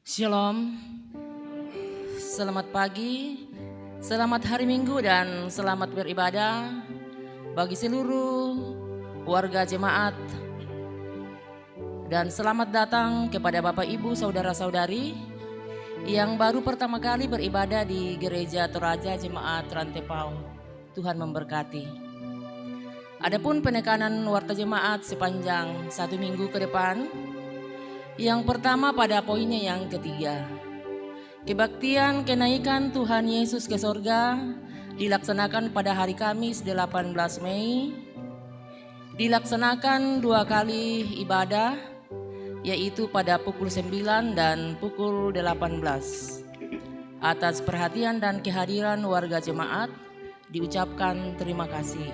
Shalom, selamat pagi, selamat hari Minggu dan selamat beribadah bagi seluruh warga jemaat. Dan selamat datang kepada Bapak Ibu Saudara-saudari yang baru pertama kali beribadah di Gereja Toraja Jemaat Rantepao. Tuhan memberkati. Adapun penekanan warta jemaat sepanjang 1 minggu ke depan, yang pertama pada poinnya yang ketiga, kebaktian kenaikan Tuhan Yesus ke sorga dilaksanakan pada hari Kamis 18 Mei. Dilaksanakan 2 kali ibadah, yaitu pada pukul 9 dan pukul 18. Atas perhatian dan kehadiran warga jemaat diucapkan terima kasih.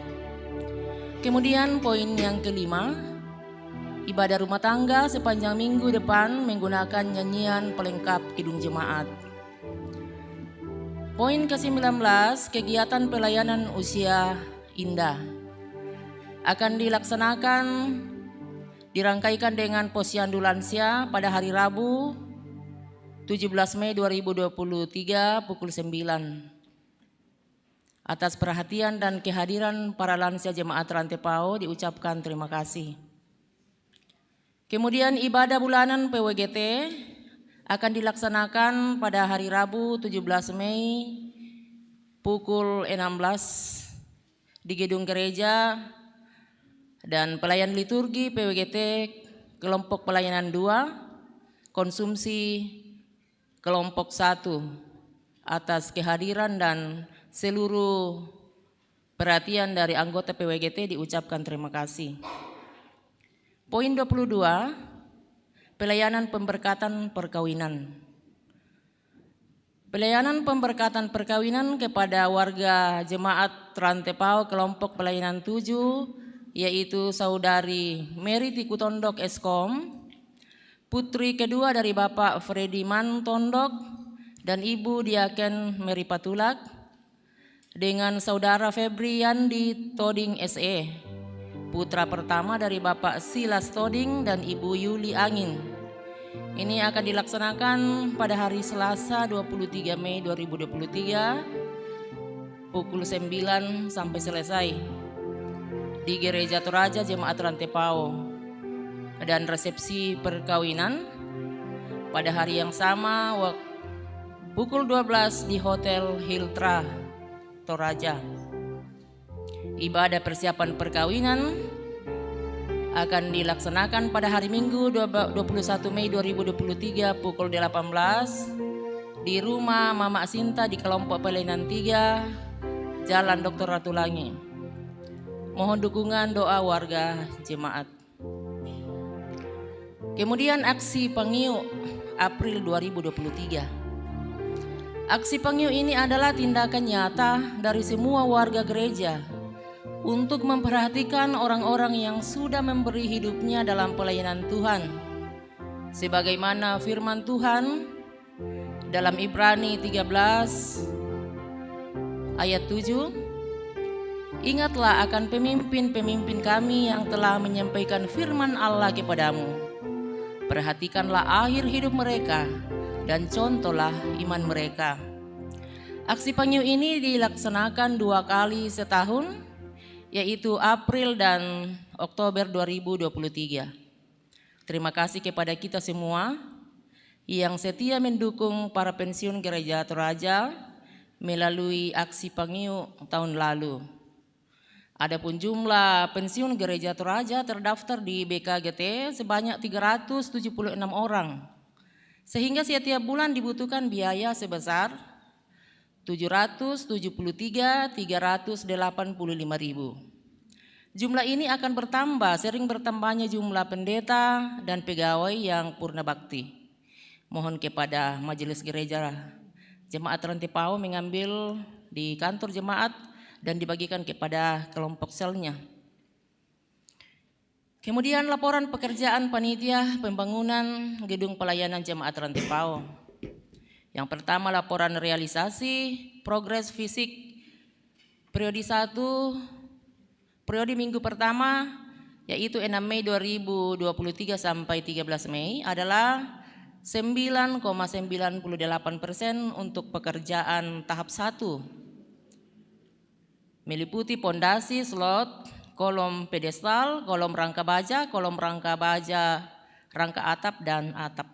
Kemudian poin yang kelima, ibadah rumah tangga sepanjang minggu depan menggunakan nyanyian pelengkap kidung jemaat. Poin ke-19, kegiatan pelayanan usia indah akan dirangkaikan dengan posyandu lansia pada hari Rabu 17 Mei 2023 pukul 9. Atas perhatian dan kehadiran para lansia jemaat Rantepao diucapkan terima kasih. Kemudian ibadah bulanan PWGT akan dilaksanakan pada hari Rabu 17 Mei pukul 16 di gedung gereja, dan pelayan liturgi PWGT kelompok pelayanan 2, konsumsi kelompok 1. Atas kehadiran dan seluruh perhatian dari anggota PWGT diucapkan terima kasih. Poin 22, pelayanan pemberkatan perkawinan. Pelayanan pemberkatan perkawinan kepada warga jemaat Rantepao kelompok pelayanan 7, yaitu Saudari Mary Tikutondok Eskom, putri kedua dari Bapak Freddy Mantondok dan Ibu Diaken Mary Patulak, dengan Saudara Febriandi Toding SE, putra pertama dari Bapak Silas Toding dan Ibu Yuli Angin. Ini akan dilaksanakan pada hari Selasa 23 Mei 2023 pukul 9 sampai selesai di Gereja Toraja Jemaat Rantepao, dan resepsi perkawinan pada hari yang sama pukul 12 di Hotel Hiltra Toraja. Ibadah persiapan perkawinan akan dilaksanakan pada hari Minggu 21 Mei 2023 pukul 18 di rumah Mama Sinta di kelompok pelayanan 3, Jalan Dr. Ratulangi. Mohon dukungan doa warga jemaat. Kemudian aksi Pangiu April 2023. Aksi Pangiu ini adalah tindakan nyata dari semua warga gereja untuk memperhatikan orang-orang yang sudah memberi hidupnya dalam pelayanan Tuhan. Sebagaimana firman Tuhan dalam Ibrani 13 ayat 7, ingatlah akan pemimpin-pemimpin kami yang telah menyampaikan firman Allah kepadamu. Perhatikanlah akhir hidup mereka dan contohlah iman mereka. Aksi Pangiu ini dilaksanakan 2 kali setahun, yaitu April dan Oktober 2023. Terima kasih kepada kita semua yang setia mendukung para pensiun Gereja Toraja melalui aksi Pangiu tahun lalu. Adapun jumlah pensiun Gereja Toraja terdaftar di BKGT sebanyak 376 orang, sehingga setiap bulan dibutuhkan biaya sebesar 773.385.000. Jumlah ini akan bertambah sering bertambahnya jumlah pendeta dan pegawai yang purna bakti. Mohon kepada Majelis Gereja Jemaat Rantepao mengambil di kantor jemaat dan dibagikan kepada kelompok selnya. Kemudian laporan pekerjaan panitia pembangunan gedung pelayanan jemaat Rantepao. Yang pertama, laporan realisasi progres fisik periode 1, periode minggu pertama, yaitu 6 Mei 2023 sampai 13 Mei adalah 9,98% untuk pekerjaan tahap 1, meliputi pondasi, slot, kolom pedestal, kolom rangka baja, rangka atap, dan atap.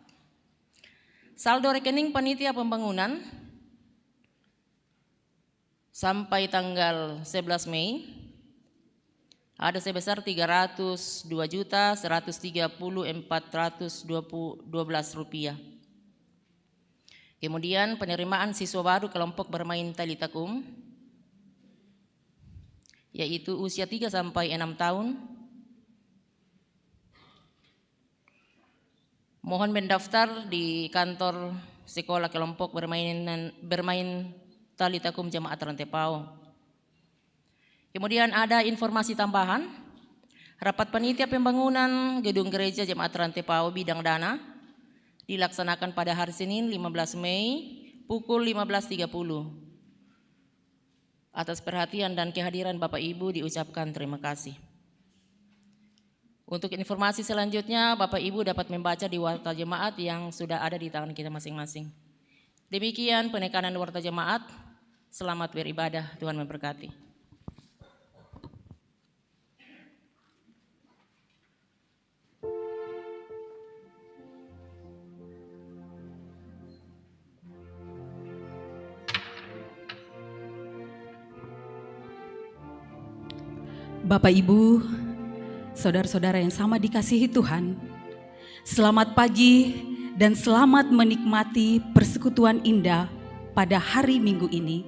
Saldo rekening panitia pembangunan sampai tanggal 11 Mei ada sebesar Rp302.130.412. Kemudian penerimaan siswa baru kelompok bermain tali takum, yaitu usia 3 sampai 6 tahun. Mohon mendaftar di kantor sekolah kelompok bermain tali takum Jemaat Rantepao. Kemudian ada informasi tambahan, rapat panitia pembangunan gedung gereja Jemaat Rantepao bidang dana dilaksanakan pada hari Senin 15 Mei pukul 15.30. Atas perhatian dan kehadiran Bapak Ibu diucapkan terima kasih. Untuk informasi selanjutnya, Bapak Ibu dapat membaca di Warta Jemaat yang sudah ada di tangan kita masing-masing. Demikian penekanan Warta Jemaat. Selamat beribadah, Tuhan memberkati. Bapak Ibu, saudara-saudara yang sama dikasihi Tuhan, selamat pagi dan selamat menikmati persekutuan indah pada hari Minggu ini.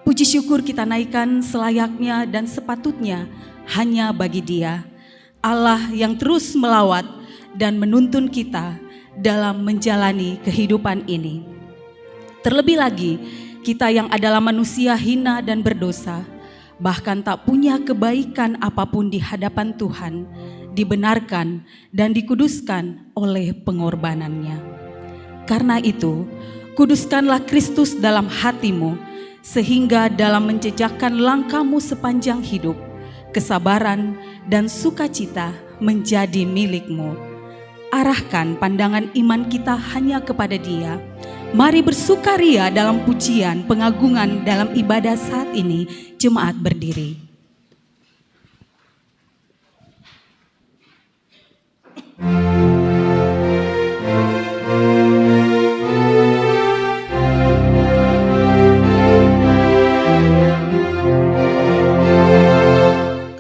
Puji syukur kita naikkan selayaknya dan sepatutnya hanya bagi Dia, Allah yang terus melawat dan menuntun kita dalam menjalani kehidupan ini. Terlebih lagi, kita yang adalah manusia hina dan berdosa, bahkan tak punya kebaikan apapun di hadapan Tuhan, dibenarkan dan dikuduskan oleh pengorbanannya. Karena itu, kuduskanlah Kristus dalam hatimu, sehingga dalam menjejakkan langkahmu sepanjang hidup, kesabaran dan sukacita menjadi milikmu. Arahkan pandangan iman kita hanya kepada Dia. Mari bersukaria dalam pujian pengagungan dalam ibadah saat ini. Jemaat berdiri.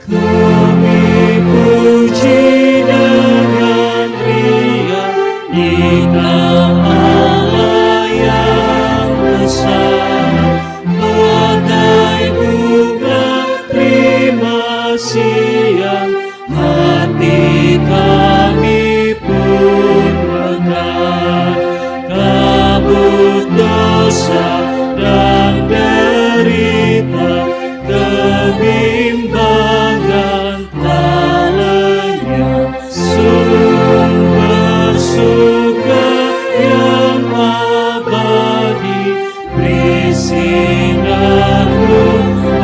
Kami puji dengan riang di Allah yang besar, bagai bunga terima siang, hati kami pun megah. Kabut dosa dan derita, kebimbangan tak lenyap, sumber suka yang abadi, beri sinarmu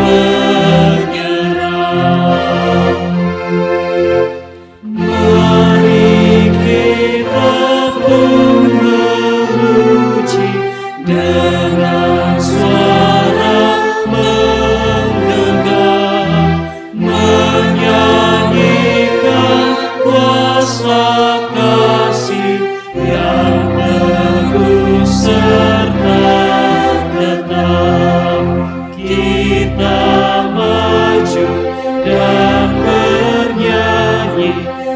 menyerah. Mari kita pun memuji dengan suara menggegah, menyanyikan kuasa kasih yang teguh serta tetap. Kita maju dan bernyanyi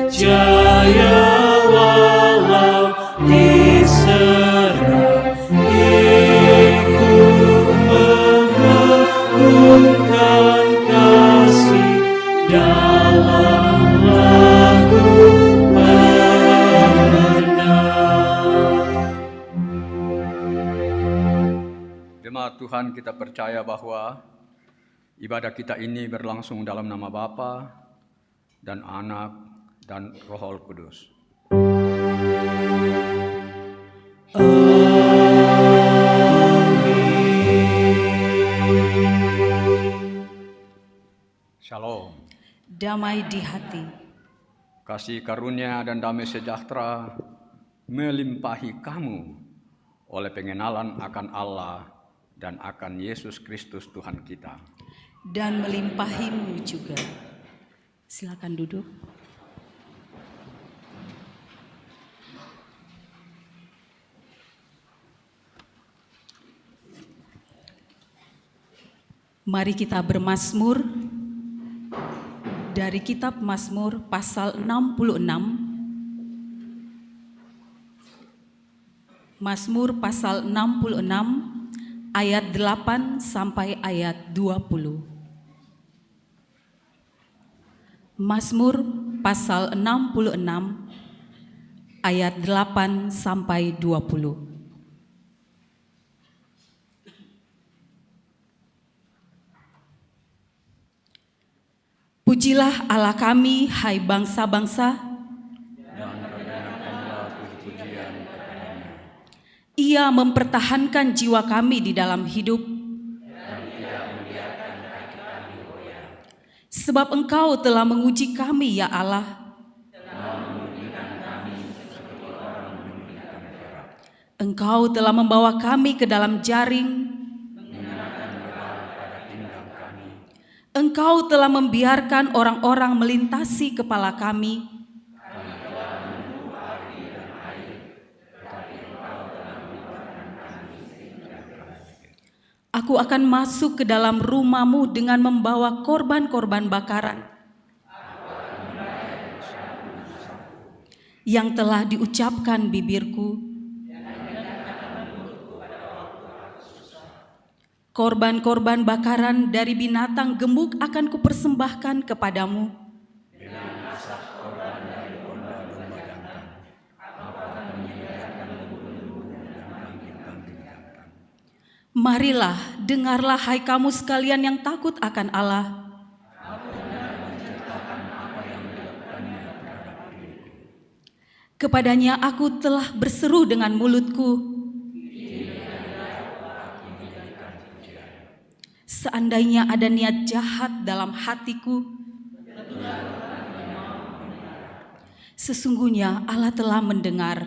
jaya walau diserang, ikut mengagungkan kasih dalam lagu pemenang. Jemaat Tuhan, kita percaya bahwa ibadah kita ini berlangsung dalam nama Bapa dan Anak dan Roh Kudus. Shalom. Damai di hati. Kasih karunia dan damai sejahtera melimpahi kamu oleh pengenalan akan Allah dan akan Yesus Kristus Tuhan kita. Dan melimpahimu juga. Silakan duduk. Mari kita bermazmur dari kitab Mazmur pasal 66. Mazmur pasal 66 ayat 8 sampai ayat 20. Mazmur pasal 66 ayat 8 sampai 20. Pujilah Allah kami, hai bangsa-bangsa. Ia mempertahankan jiwa kami di dalam hidup. Sebab Engkau telah menguji kami, ya Allah. Engkau telah membawa kami ke dalam jaring. Engkau telah membiarkan orang-orang melintasi kepala kami. Aku akan masuk ke dalam rumah-Mu dengan membawa korban-korban bakaran yang telah diucapkan bibirku. Korban-korban bakaran dari binatang gemuk akan kupersembahkan kepadamu. Marilah, dengarlah hai kamu sekalian yang takut akan Allah. Kepadanya aku telah berseru dengan mulutku. Seandainya ada niat jahat dalam hatiku, sesungguhnya Allah telah mendengar.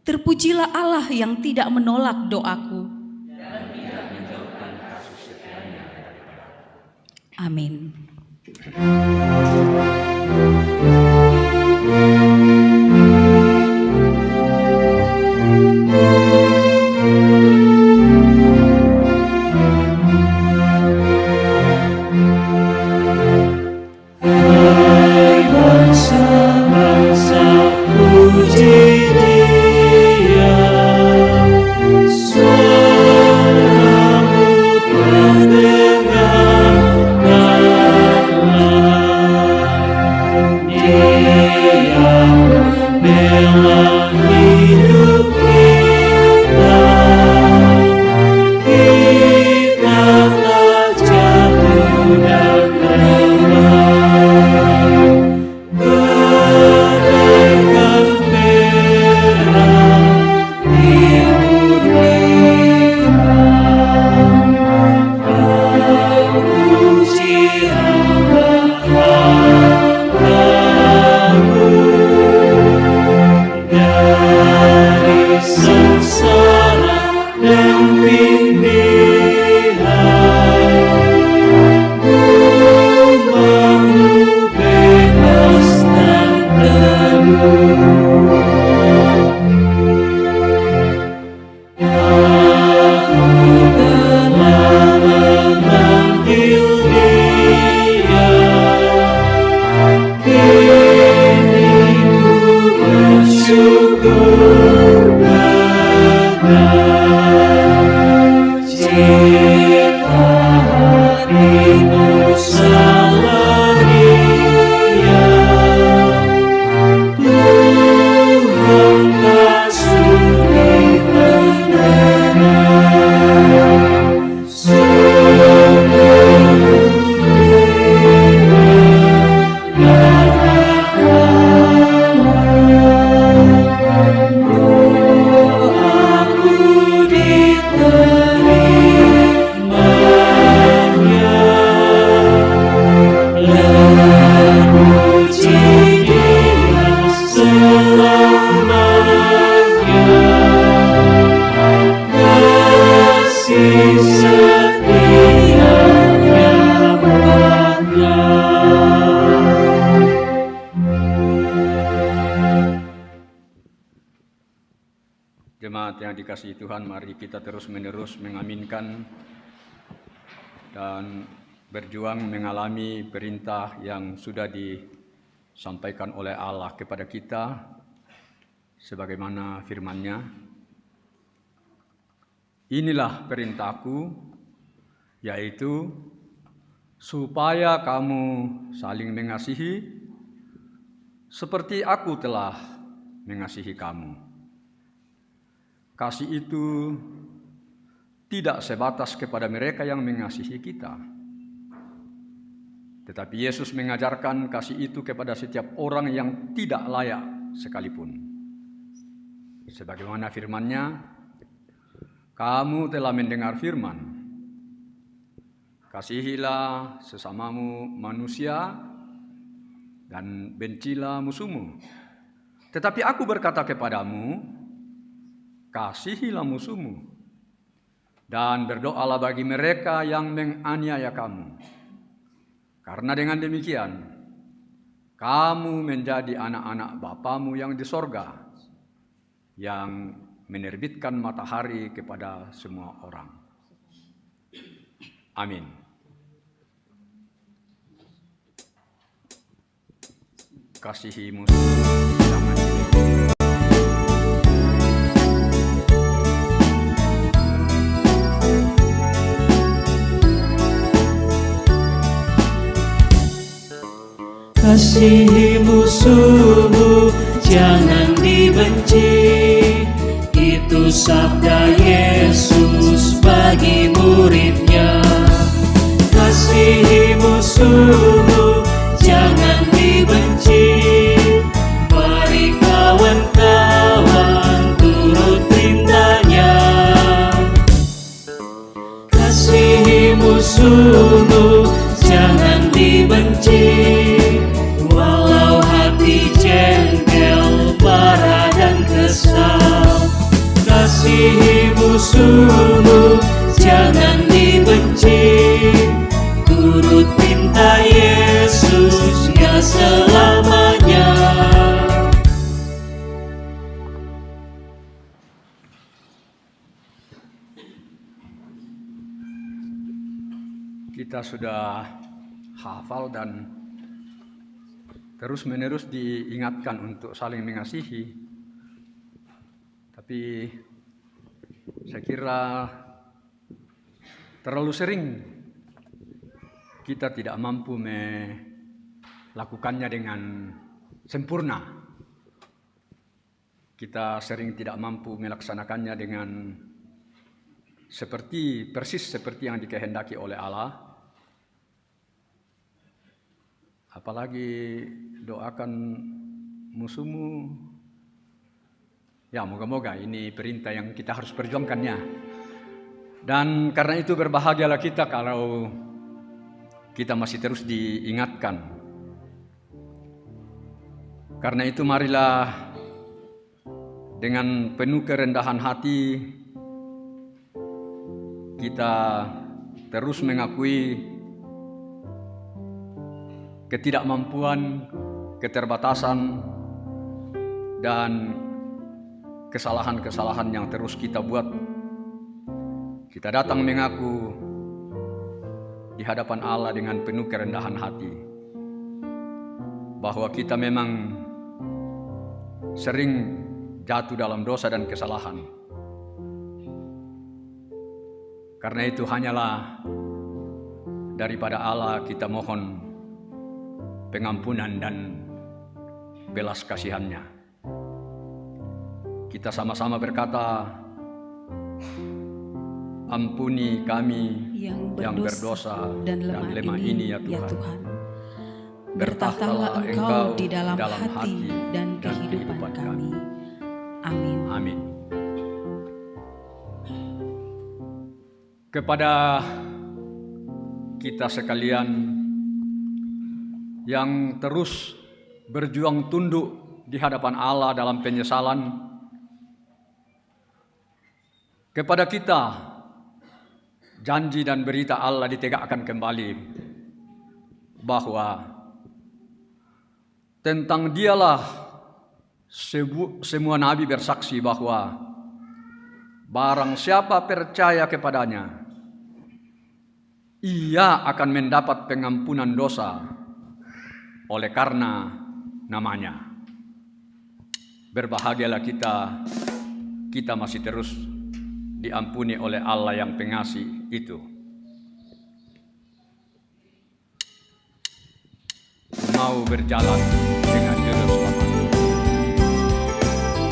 Terpujilah Allah yang tidak menolak doaku. Amin. Aku Jemaat yang dikasihi Tuhan, mari kita terus-menerus mengaminkan dan berjuang mengalami perintah yang sudah disampaikan oleh Allah kepada kita sebagaimana firman-Nya. Inilah perintahku, yaitu supaya kamu saling mengasihi seperti aku telah mengasihi kamu. Kasih itu tidak sebatas kepada mereka yang mengasihi kita, tetapi Yesus mengajarkan kasih itu kepada setiap orang yang tidak layak sekalipun. Sebagaimana firman-Nya, kamu telah mendengar firman, kasihilah sesamamu manusia dan bencilah musuhmu. Tetapi aku berkata kepadamu, kasihilah musuhmu dan berdoalah bagi mereka yang menganiaya kamu. Karena dengan demikian, kamu menjadi anak-anak Bapamu yang di sorga, yang menerbitkan matahari kepada semua orang. Amin. Kasihi musuhmu, jangan dibenci. Kasihi musuhmu, jangan dibenci. Itu sabda Yesus bagi murid-Nya. Kasihi musuhmu, jangan dibenci. Mari kawan-kawan turut perintah-Nya. Kasihi musuhmu, jangan dibenci. Walau hati jengkel, marah dan kesal. Kasihi musuhmu, jangan dibenci. Turut perintah Yesus, ya selamanya. Kita sudah hafal dan terus-menerus diingatkan untuk saling mengasihi. Tapi saya kira terlalu sering kita tidak mampu melakukannya dengan sempurna. Kita sering tidak mampu melaksanakannya dengan persis seperti yang dikehendaki oleh Allah. Apalagi doakan musuhmu. Ya, moga-moga ini perintah yang kita harus perjuangkannya. Dan karena itu berbahagialah kita kalau kita masih terus diingatkan. Karena itu marilah dengan penuh kerendahan hati kita terus mengakui ketidakmampuan, keterbatasan, dan kesalahan-kesalahan yang terus kita buat. Kita datang mengaku di hadapan Allah dengan penuh kerendahan hati bahwa kita memang sering jatuh dalam dosa dan kesalahan. Karena itu hanyalah daripada Allah kita mohon pengampunan dan belas kasihan-Nya. Kita sama-sama berkata, ampuni kami yang berdosa dan lemah ini ya Tuhan. Bertahtalah Engkau di dalam hati dan kehidupan kami. Amin. Amin. Kepada kita sekalian yang terus berjuang tunduk di hadapan Allah dalam penyesalan, kepada kita janji dan berita Allah ditegakkan kembali bahwa tentang Dialah semua nabi bersaksi bahwa barang siapa percaya kepadanya, ia akan mendapat pengampunan dosa oleh karena namanya. Berbahagialah kita masih terus diampuni oleh Allah yang pengasih itu. Mau berjalan dengan juru selamat.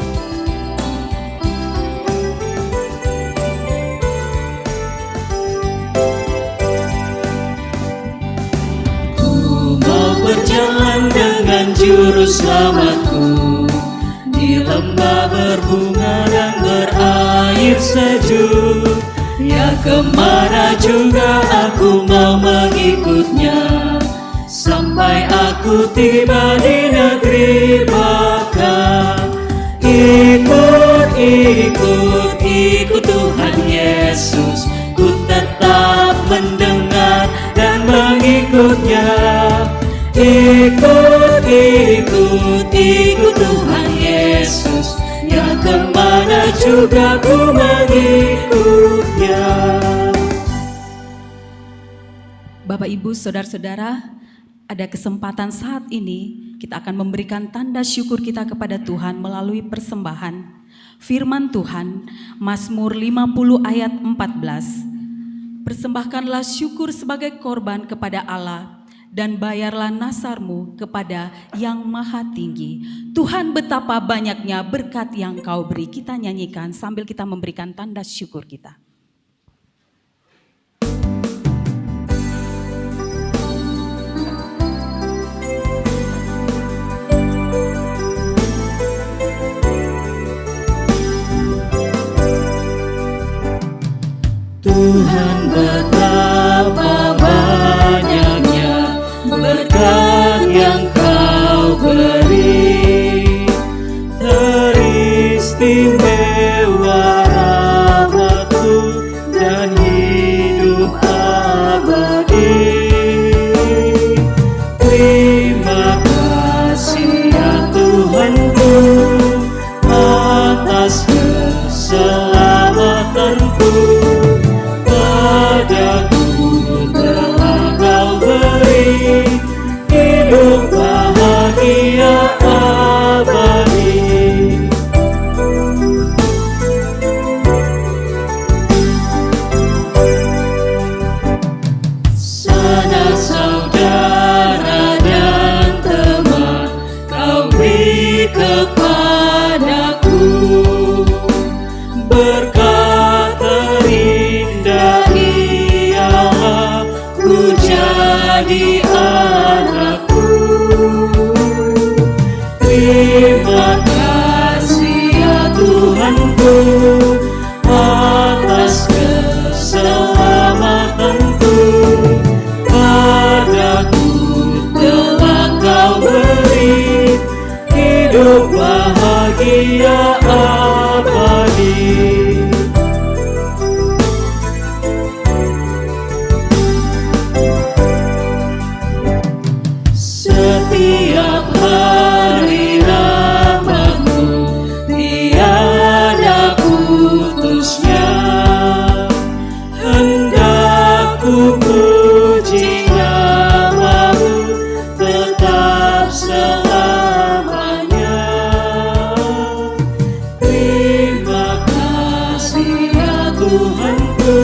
Ku mau berjalan dengan juru selamatku di lembah berbunga dan berair sejuk. Ya, kemana juga aku mau mengikutnya, sampai aku tiba di negeri Baka. Ikut Tuhan Yesus, ku tetap mendengar dan mengikutnya. Ikut Tuhan Yesus, ya kemana juga ku mengikutnya. Bapak, Ibu, Saudara-saudara, ada kesempatan saat ini kita akan memberikan tanda syukur kita kepada Tuhan melalui persembahan firman Tuhan, Mazmur 50 ayat 14. Persembahkanlah syukur sebagai korban kepada Allah dan bayarlah nasarmu kepada Yang Maha Tinggi. Tuhan, betapa banyaknya berkat yang Kau beri. Kita nyanyikan sambil kita memberikan tanda syukur kita. Tuhan, betapa banyaknya berkat yang Kau beri, teristimewa rahmat-Mu dan hidup abadi. Terima kasih ya Tuhanku atas keselamatanku. Padaku telah Kau beri hidup bahagia abadi. Saudara dan teman Kau beri kepadaku, berkat terindah ialah ku jadi anakku. Terima kasih ya Tuhanku atas keselamatanku. Padaku telah Kau beri hidup bahagia abadi. Setiap hari rahmat-Mu tiada putusnya. Hendak ku puji nama-Mu tetap selamanya. Terima kasih ya Tuhanku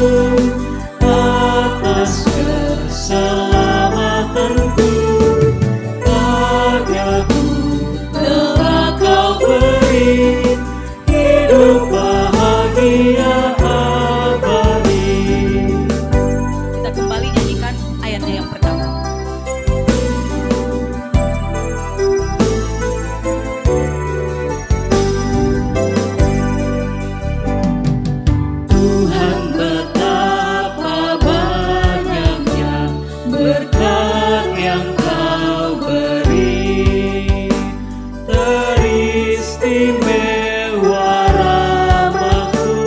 atas keselamatanku. Padaku telah Kau beri hidup bahagia abadi. Kita kembali nyanyikan ayatnya yang pertama. Tuhan, betapa banyaknya berkat yang Kau beri, teristimewa rahmat-Mu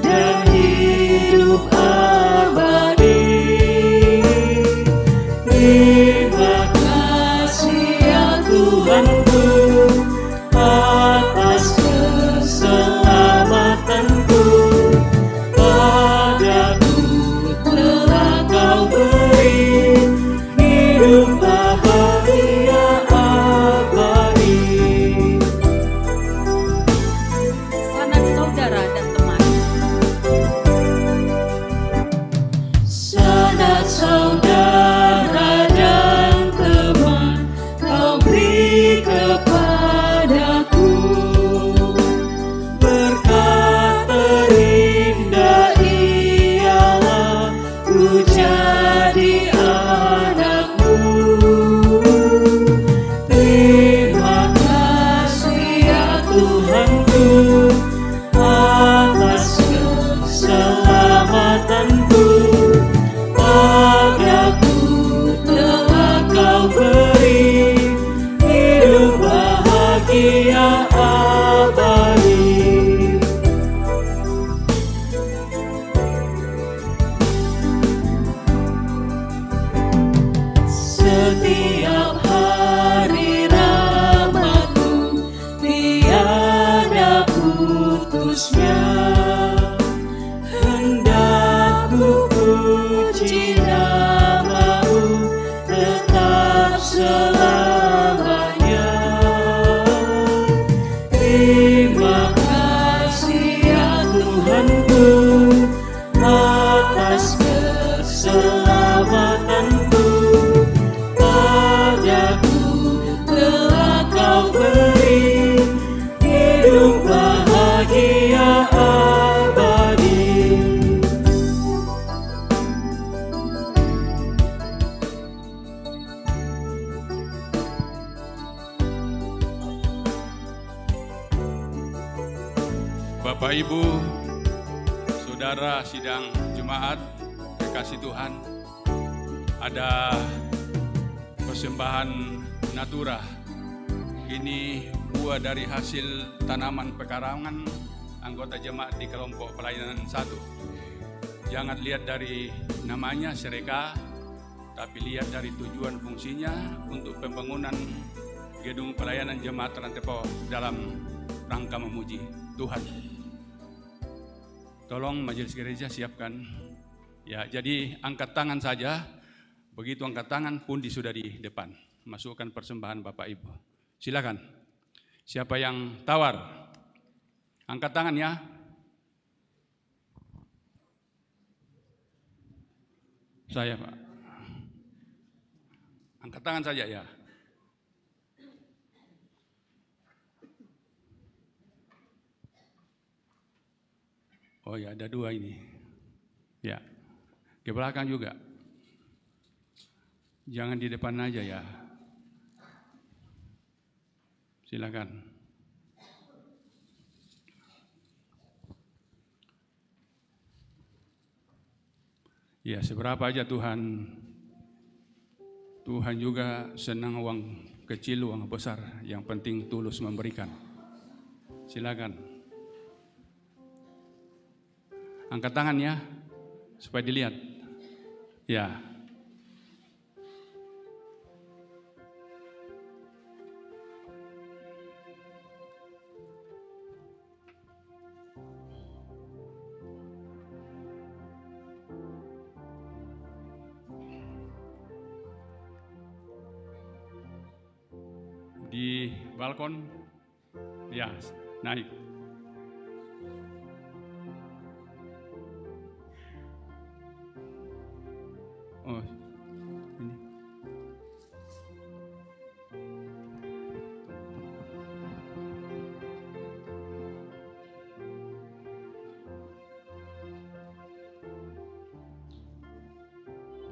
dan hidup abadi. Terima kasih ya Tuhanku atas keselamatanku. utusnya, hendak ku puji nama-Mu tetap selamanya. Terima kasih ya Tuhanku atas keselamatanku. Padaku telah Kau beri hidup bahagia abadi. Bapak Ibu, Saudara sidang jemaat kekasih Tuhan, ada persembahan natura. Ini buah dari hasil tanaman pekarangan anggota jemaat di kelompok pelayanan 1. Jangan lihat dari namanya Sereka, tapi lihat dari tujuan fungsinya untuk pembangunan gedung pelayanan jemaat Rantepo dalam rangka memuji Tuhan. Tolong majelis gereja siapkan. Ya, jadi angkat tangan saja. Begitu angkat tangan, pundi sudah di depan. Masukkan persembahan Bapak Ibu. Silakan. Siapa yang tawar? Angkat tangan ya. Saya, Pak. Angkat tangan saja ya. Oh ya, ada 2 ini. Ya, ke belakang juga. Jangan di depan aja ya. Silakan. Ya, seberapa aja Tuhan. Tuhan juga senang uang kecil, uang besar. Yang penting tulus memberikan. Silakan. Angkat tangan ya, supaya dilihat. Ya. Di balkon, ya, naik. Oh, ini.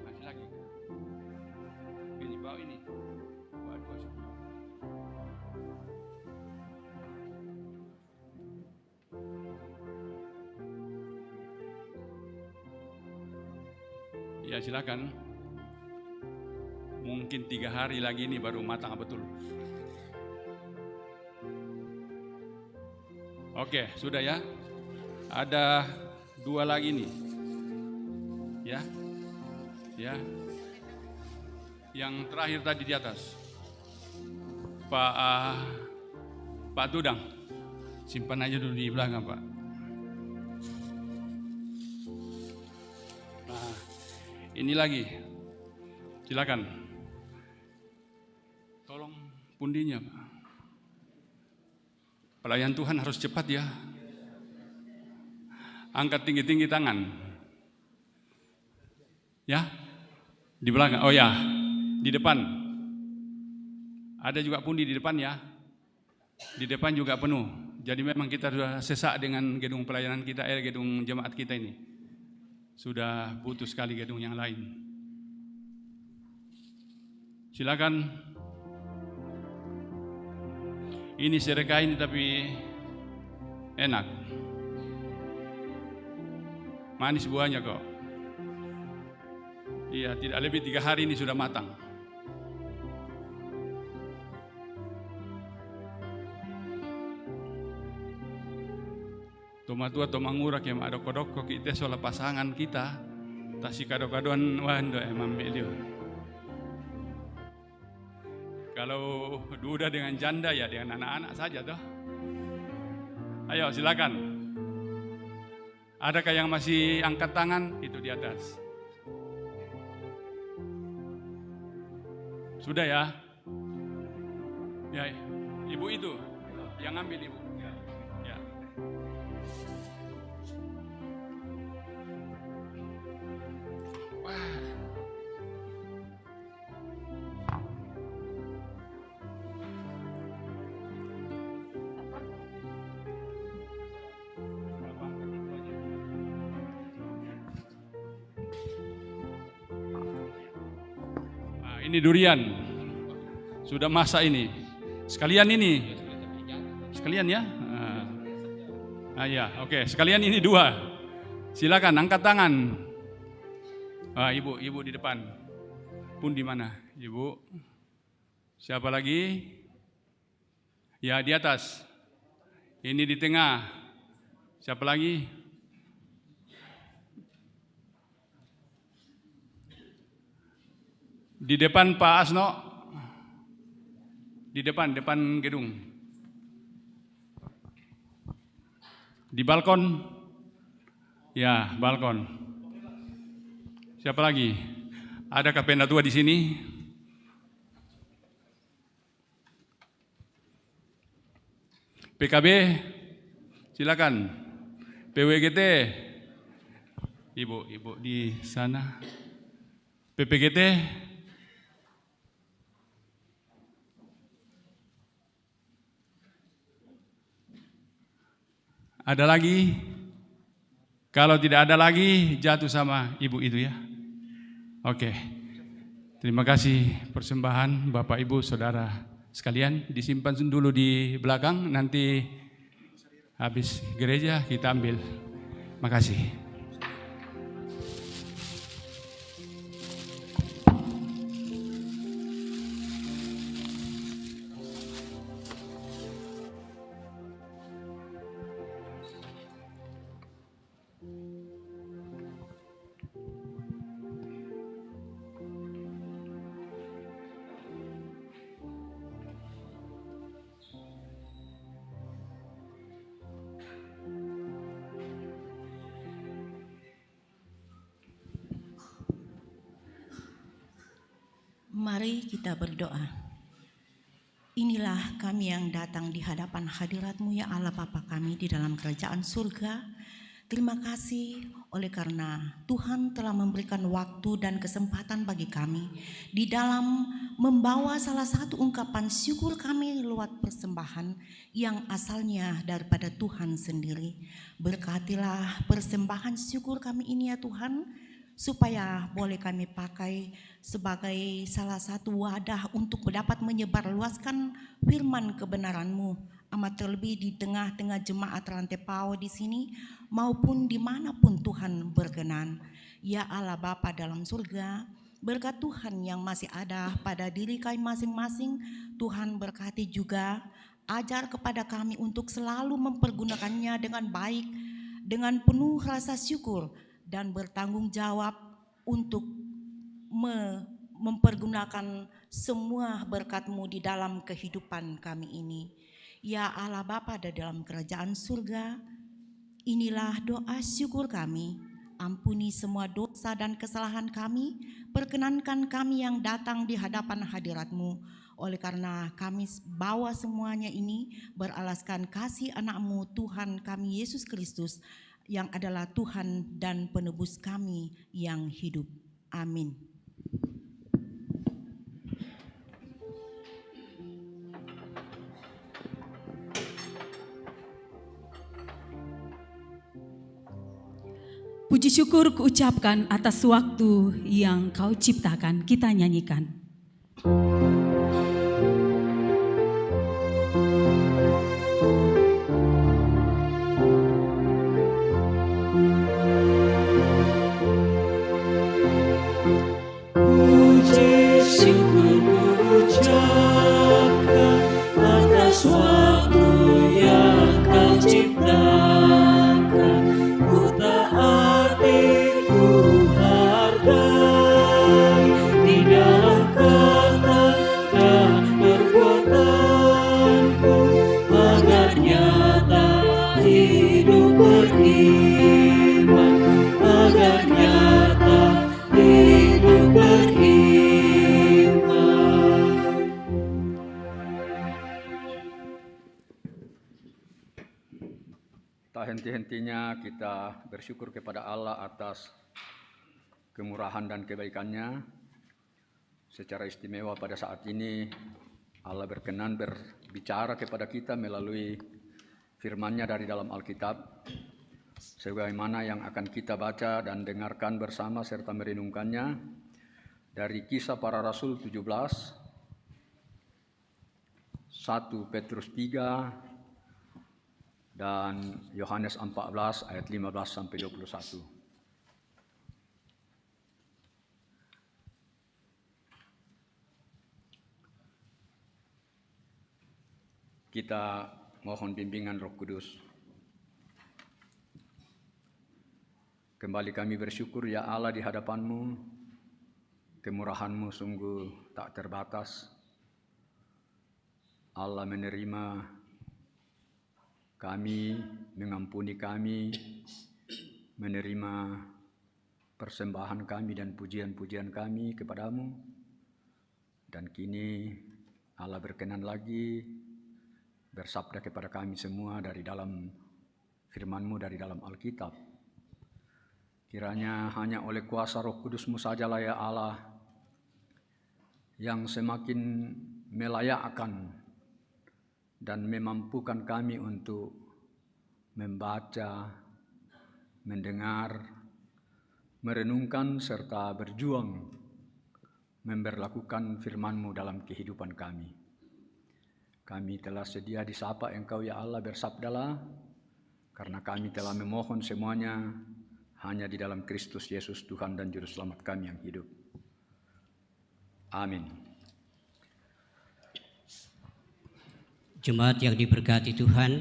Masih lagi. Ini bawa ini. Bawa 2 semua. Ya silakan. Mungkin 3 hari lagi ini baru matang betul. Oke, sudah ya. Ada 2 lagi nih. Ya. Ya. Yang terakhir tadi di atas. Pak Tudang. Simpan aja dulu di belakang, Pak. Nah, ini lagi. Silakan. Tolong pundinya, Pak. Pelayan Tuhan harus cepat ya. Angkat tinggi-tinggi tangan. Ya. Di belakang. Oh ya, di depan. Ada juga pundi di depan ya. Di depan juga penuh. Jadi memang kita sudah sesak dengan gedung pelayanan kita, gedung jemaat kita ini. Sudah butuh sekali gedung yang lain. Silakan. Ini sedekah ini tapi enak. Manis buahnya kok. Iya, tidak lebih 3 hari ini sudah matang. Tomatua tomangurak yang ada kodok kita soal pasangan kita. Tasi kado-kadoan wando emang melio. Kalau duda dengan janda ya dengan anak-anak saja toh. Ayo silakan. Adakah yang masih angkat tangan? Itu di atas. Sudah ya? Ya, ibu itu yang ambil ibu. Ya. Wah. Nah, ini durian. Sudah masak ini. Sekalian ini. Sekalian ya. Ya, oke. Sekalian ini 2. Silakan angkat tangan. Ibu di depan. Pun di mana? Ibu. Siapa lagi? Ya, di atas. Ini di tengah. Siapa lagi? Di depan Pak Asno. Di depan gedung. Di balkon. Ya, balkon. Siapa lagi? Ada kapenda tua di sini? PKB, silakan. PWGT, ibu di sana. PPGT, ada lagi? Kalau tidak ada lagi, jatuh sama ibu itu ya. Oke. Terima kasih persembahan Bapak Ibu Saudara sekalian, disimpan dulu di belakang, nanti habis gereja kita ambil. Makasih. Mari kita berdoa. Inilah kami yang datang di hadapan hadirat-Mu ya Allah Bapa kami di dalam kerajaan surga. Terima kasih oleh karena Tuhan telah memberikan waktu dan kesempatan bagi kami di dalam membawa salah satu ungkapan syukur kami lewat persembahan yang asalnya daripada Tuhan sendiri. Berkatilah persembahan syukur kami ini ya Tuhan, supaya boleh kami pakai sebagai salah satu wadah untuk dapat menyebarluaskan firman kebenaran-Mu, amat terlebih di tengah-tengah jemaat Rantai Pau di sini maupun dimanapun Tuhan berkenan. Ya Allah Bapa dalam surga, berkat Tuhan yang masih ada pada diri kami masing-masing, Tuhan berkati juga, ajar kepada kami untuk selalu mempergunakannya dengan baik, dengan penuh rasa syukur, dan bertanggung jawab untuk mempergunakan semua berkat-Mu di dalam kehidupan kami ini. Ya Allah Bapa di dalam kerajaan surga, inilah doa syukur kami. Ampuni semua dosa dan kesalahan kami, perkenankan kami yang datang di hadapan hadirat-Mu. Oleh karena kami bawa semuanya ini beralaskan kasih anak-Mu Tuhan kami Yesus Kristus, yang adalah Tuhan dan penebus kami yang hidup. Amin. Puji syukur kuucapkan atas waktu yang Kau ciptakan, kita nyanyikan. Puji syukur kuucapkan atas waktu yang Kau ciptakan, ku taati, ku hargai di dalam hidup beriman, agar nyata hidup beriman. Tak henti-hentinya kita bersyukur kepada Allah atas kemurahan dan kebaikannya. Secara istimewa pada saat ini Allah berkenan berbicara kepada kita melalui firman-Nya dari dalam Alkitab, sebagaimana yang akan kita baca dan dengarkan bersama serta merenungkannya dari Kisah Para Rasul 17, 1 Petrus 3, dan Yohanes 14 ayat 15 sampai 21. Kita mohon bimbingan Roh Kudus. Kembali kami bersyukur ya Allah di hadapan-Mu. Kemurahan-Mu sungguh tak terbatas. Allah menerima kami, mengampuni kami, menerima persembahan kami dan pujian-pujian kami kepadamu. Dan kini Allah berkenan lagi bersabda kepada kami semua dari dalam firman-Mu dari dalam Alkitab. Kiranya hanya oleh kuasa Roh Kudus-Mu sajalah ya Allah yang semakin melayakkan dan memampukan kami untuk membaca, mendengar, merenungkan serta berjuang memberlakukan firman-Mu dalam kehidupan kami. Kami telah sedia disapa Engkau ya Allah, bersabdalah, karena kami telah memohon semuanya hanya di dalam Kristus Yesus Tuhan dan Juru Selamat kami yang hidup. Amin. Jemaat yang diberkati Tuhan,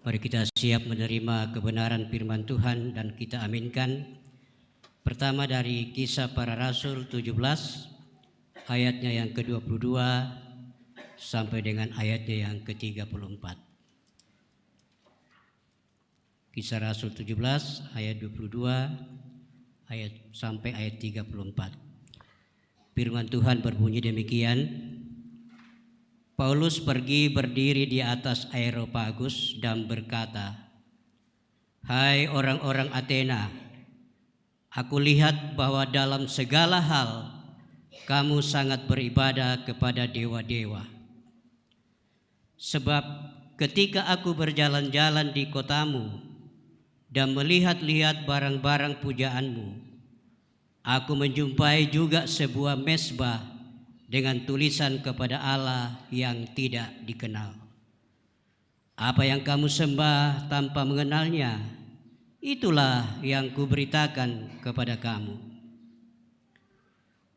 mari kita siap menerima kebenaran firman Tuhan dan kita aminkan. Pertama dari Kisah Para Rasul 17, ayatnya yang ke-22 sampai dengan ayatnya yang ke-34. Kisah Rasul 17 ayat 22 ayat sampai ayat 34. Firman Tuhan berbunyi demikian. Paulus pergi berdiri di atas Areopagus dan berkata, "Hai orang-orang Athena, aku lihat bahwa dalam segala hal kamu sangat beribadah kepada dewa-dewa. Sebab ketika aku berjalan-jalan di kotamu dan melihat-lihat barang-barang pujaanmu, aku menjumpai juga sebuah mezbah dengan tulisan kepada Allah yang tidak dikenal. Apa yang kamu sembah tanpa mengenalnya, itulah yang kuberitakan kepada kamu.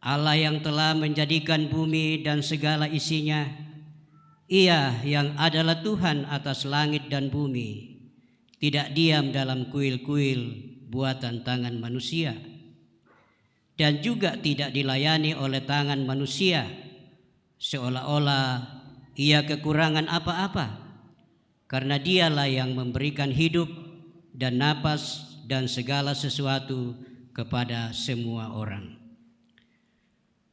Allah yang telah menjadikan bumi dan segala isinya, Ia yang adalah Tuhan atas langit dan bumi, tidak diam dalam kuil-kuil buatan tangan manusia, dan juga tidak dilayani oleh tangan manusia, seolah-olah Ia kekurangan apa-apa, karena Dialah yang memberikan hidup dan napas dan segala sesuatu kepada semua orang.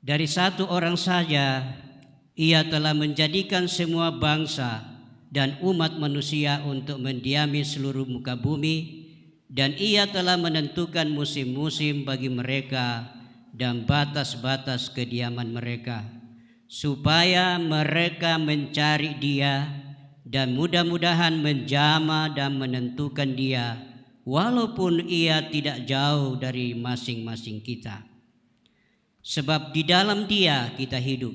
Dari satu orang saja Ia telah menjadikan semua bangsa dan umat manusia untuk mendiami seluruh muka bumi, dan Ia telah menentukan musim-musim bagi mereka dan batas-batas kediaman mereka, supaya mereka mencari Dia dan mudah-mudahan menjamah dan menentukan Dia, walaupun Ia tidak jauh dari masing-masing kita. Sebab di dalam Dia kita hidup,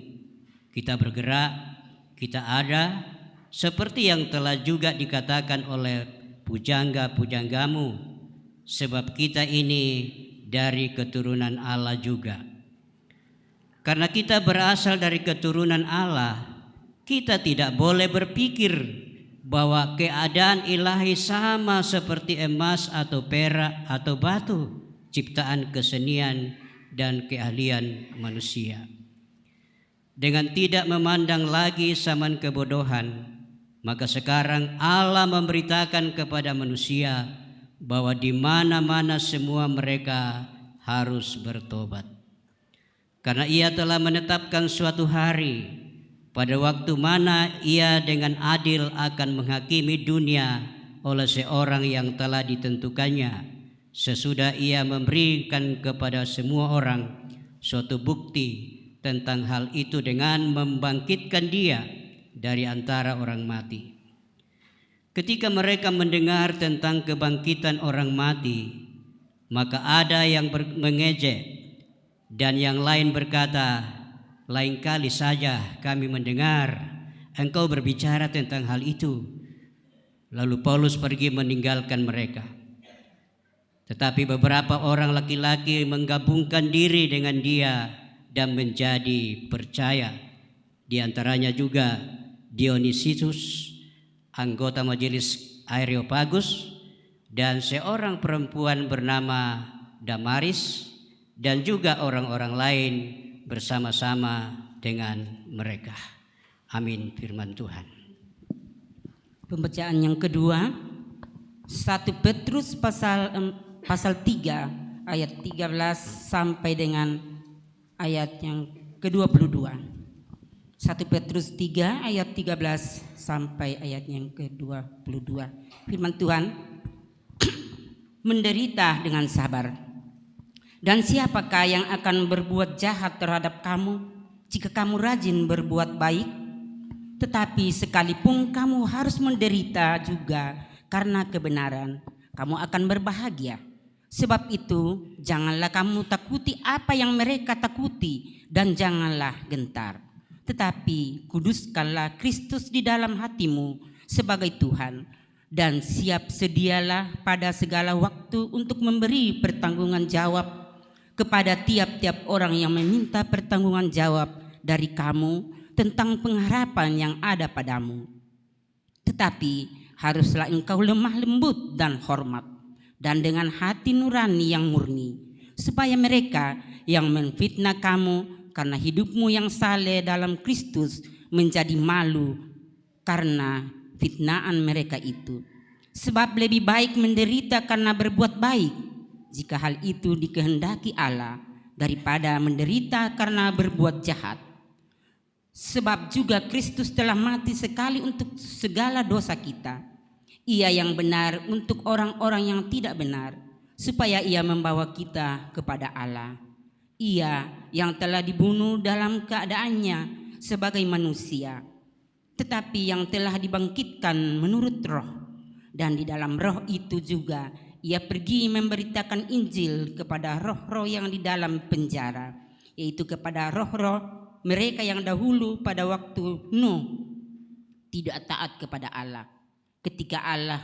kita bergerak, kita ada, seperti yang telah juga dikatakan oleh pujangga-pujanggamu, sebab kita ini dari keturunan Allah juga. Karena kita berasal dari keturunan Allah, kita tidak boleh berpikir bahwa keadaan ilahi sama seperti emas atau perak atau batu, ciptaan kesenian dan keahlian manusia. Dengan tidak memandang lagi zaman kebodohan, Maka sekarang Allah memberitakan kepada manusia bahwa di mana-mana semua mereka harus bertobat. Karena Ia telah menetapkan suatu hari pada waktu mana Ia dengan adil akan menghakimi dunia oleh seorang yang telah ditentukannya, sesudah Ia memberikan kepada semua orang suatu bukti tentang hal itu dengan membangkitkan Dia dari antara orang mati. Ketika mereka mendengar tentang kebangkitan orang mati, maka ada yang mengejek dan yang lain berkata, lain kali saja kami mendengar engkau berbicara tentang hal itu. Lalu Paulus pergi meninggalkan mereka. Tetapi beberapa orang laki-laki menggabungkan diri dengan dia dan menjadi percaya. Di antaranya juga Dionysius, anggota majelis Areopagus, dan seorang perempuan bernama Damaris, dan juga orang-orang lain bersama-sama dengan mereka. Amin, firman Tuhan. Pembacaan yang kedua, 1 Petrus pasal 3 ayat 13 sampai dengan ayat yang ke-22. 1 Petrus 3 ayat 13 sampai ayat yang ke-22. Firman Tuhan, menderita dengan sabar. Dan siapakah yang akan berbuat jahat terhadap kamu jika kamu rajin berbuat baik? Tetapi sekalipun kamu harus menderita juga karena kebenaran, kamu akan berbahagia. Sebab itu, janganlah kamu takuti apa yang mereka takuti, dan janganlah gentar. Tetapi kuduskanlah Kristus di dalam hatimu sebagai Tuhan, dan siap sedialah pada segala waktu untuk memberi pertanggungan jawab kepada tiap-tiap orang yang meminta pertanggungan jawab dari kamu tentang pengharapan yang ada padamu. Tetapi haruslah engkau lemah lembut dan hormat, dan dengan hati nurani yang murni, supaya mereka yang menfitnah kamu karena hidupmu yang saleh dalam Kristus menjadi malu karena fitnaan mereka itu. Sebab lebih baik menderita karena berbuat baik, jika hal itu dikehendaki Allah, daripada menderita karena berbuat jahat. Sebab juga Kristus telah mati sekali untuk segala dosa kita, Ia yang benar untuk orang-orang yang tidak benar, supaya Ia membawa kita kepada Allah. Ia yang telah dibunuh dalam keadaannya sebagai manusia, tetapi yang telah dibangkitkan menurut roh, dan di dalam roh itu juga Ia pergi memberitakan Injil kepada roh-roh yang di dalam penjara, yaitu kepada roh-roh mereka yang dahulu pada waktu Nuh tidak taat kepada Allah, ketika Allah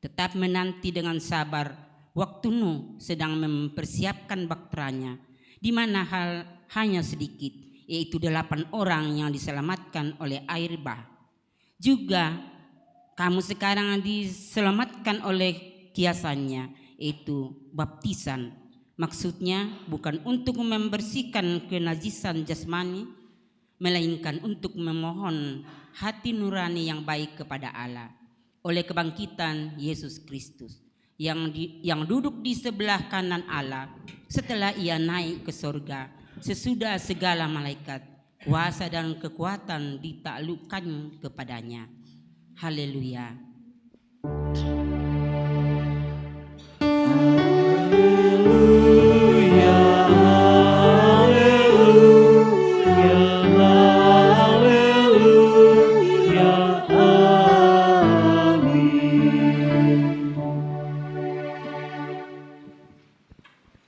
tetap menanti dengan sabar waktu Nuh sedang mempersiapkan bakteranya, di mana hal hanya sedikit, yaitu 8 orang yang diselamatkan oleh air bah. Juga kamu sekarang diselamatkan oleh kiasannya, yaitu baptisan. Maksudnya bukan untuk membersihkan kenajisan jasmani, melainkan untuk memohon hati nurani yang baik kepada Allah oleh kebangkitan Yesus Kristus yang duduk di sebelah kanan Allah setelah Ia naik ke surga, sesudah segala malaikat, kuasa dan kekuatan ditaklukkan kepadanya. Haleluya.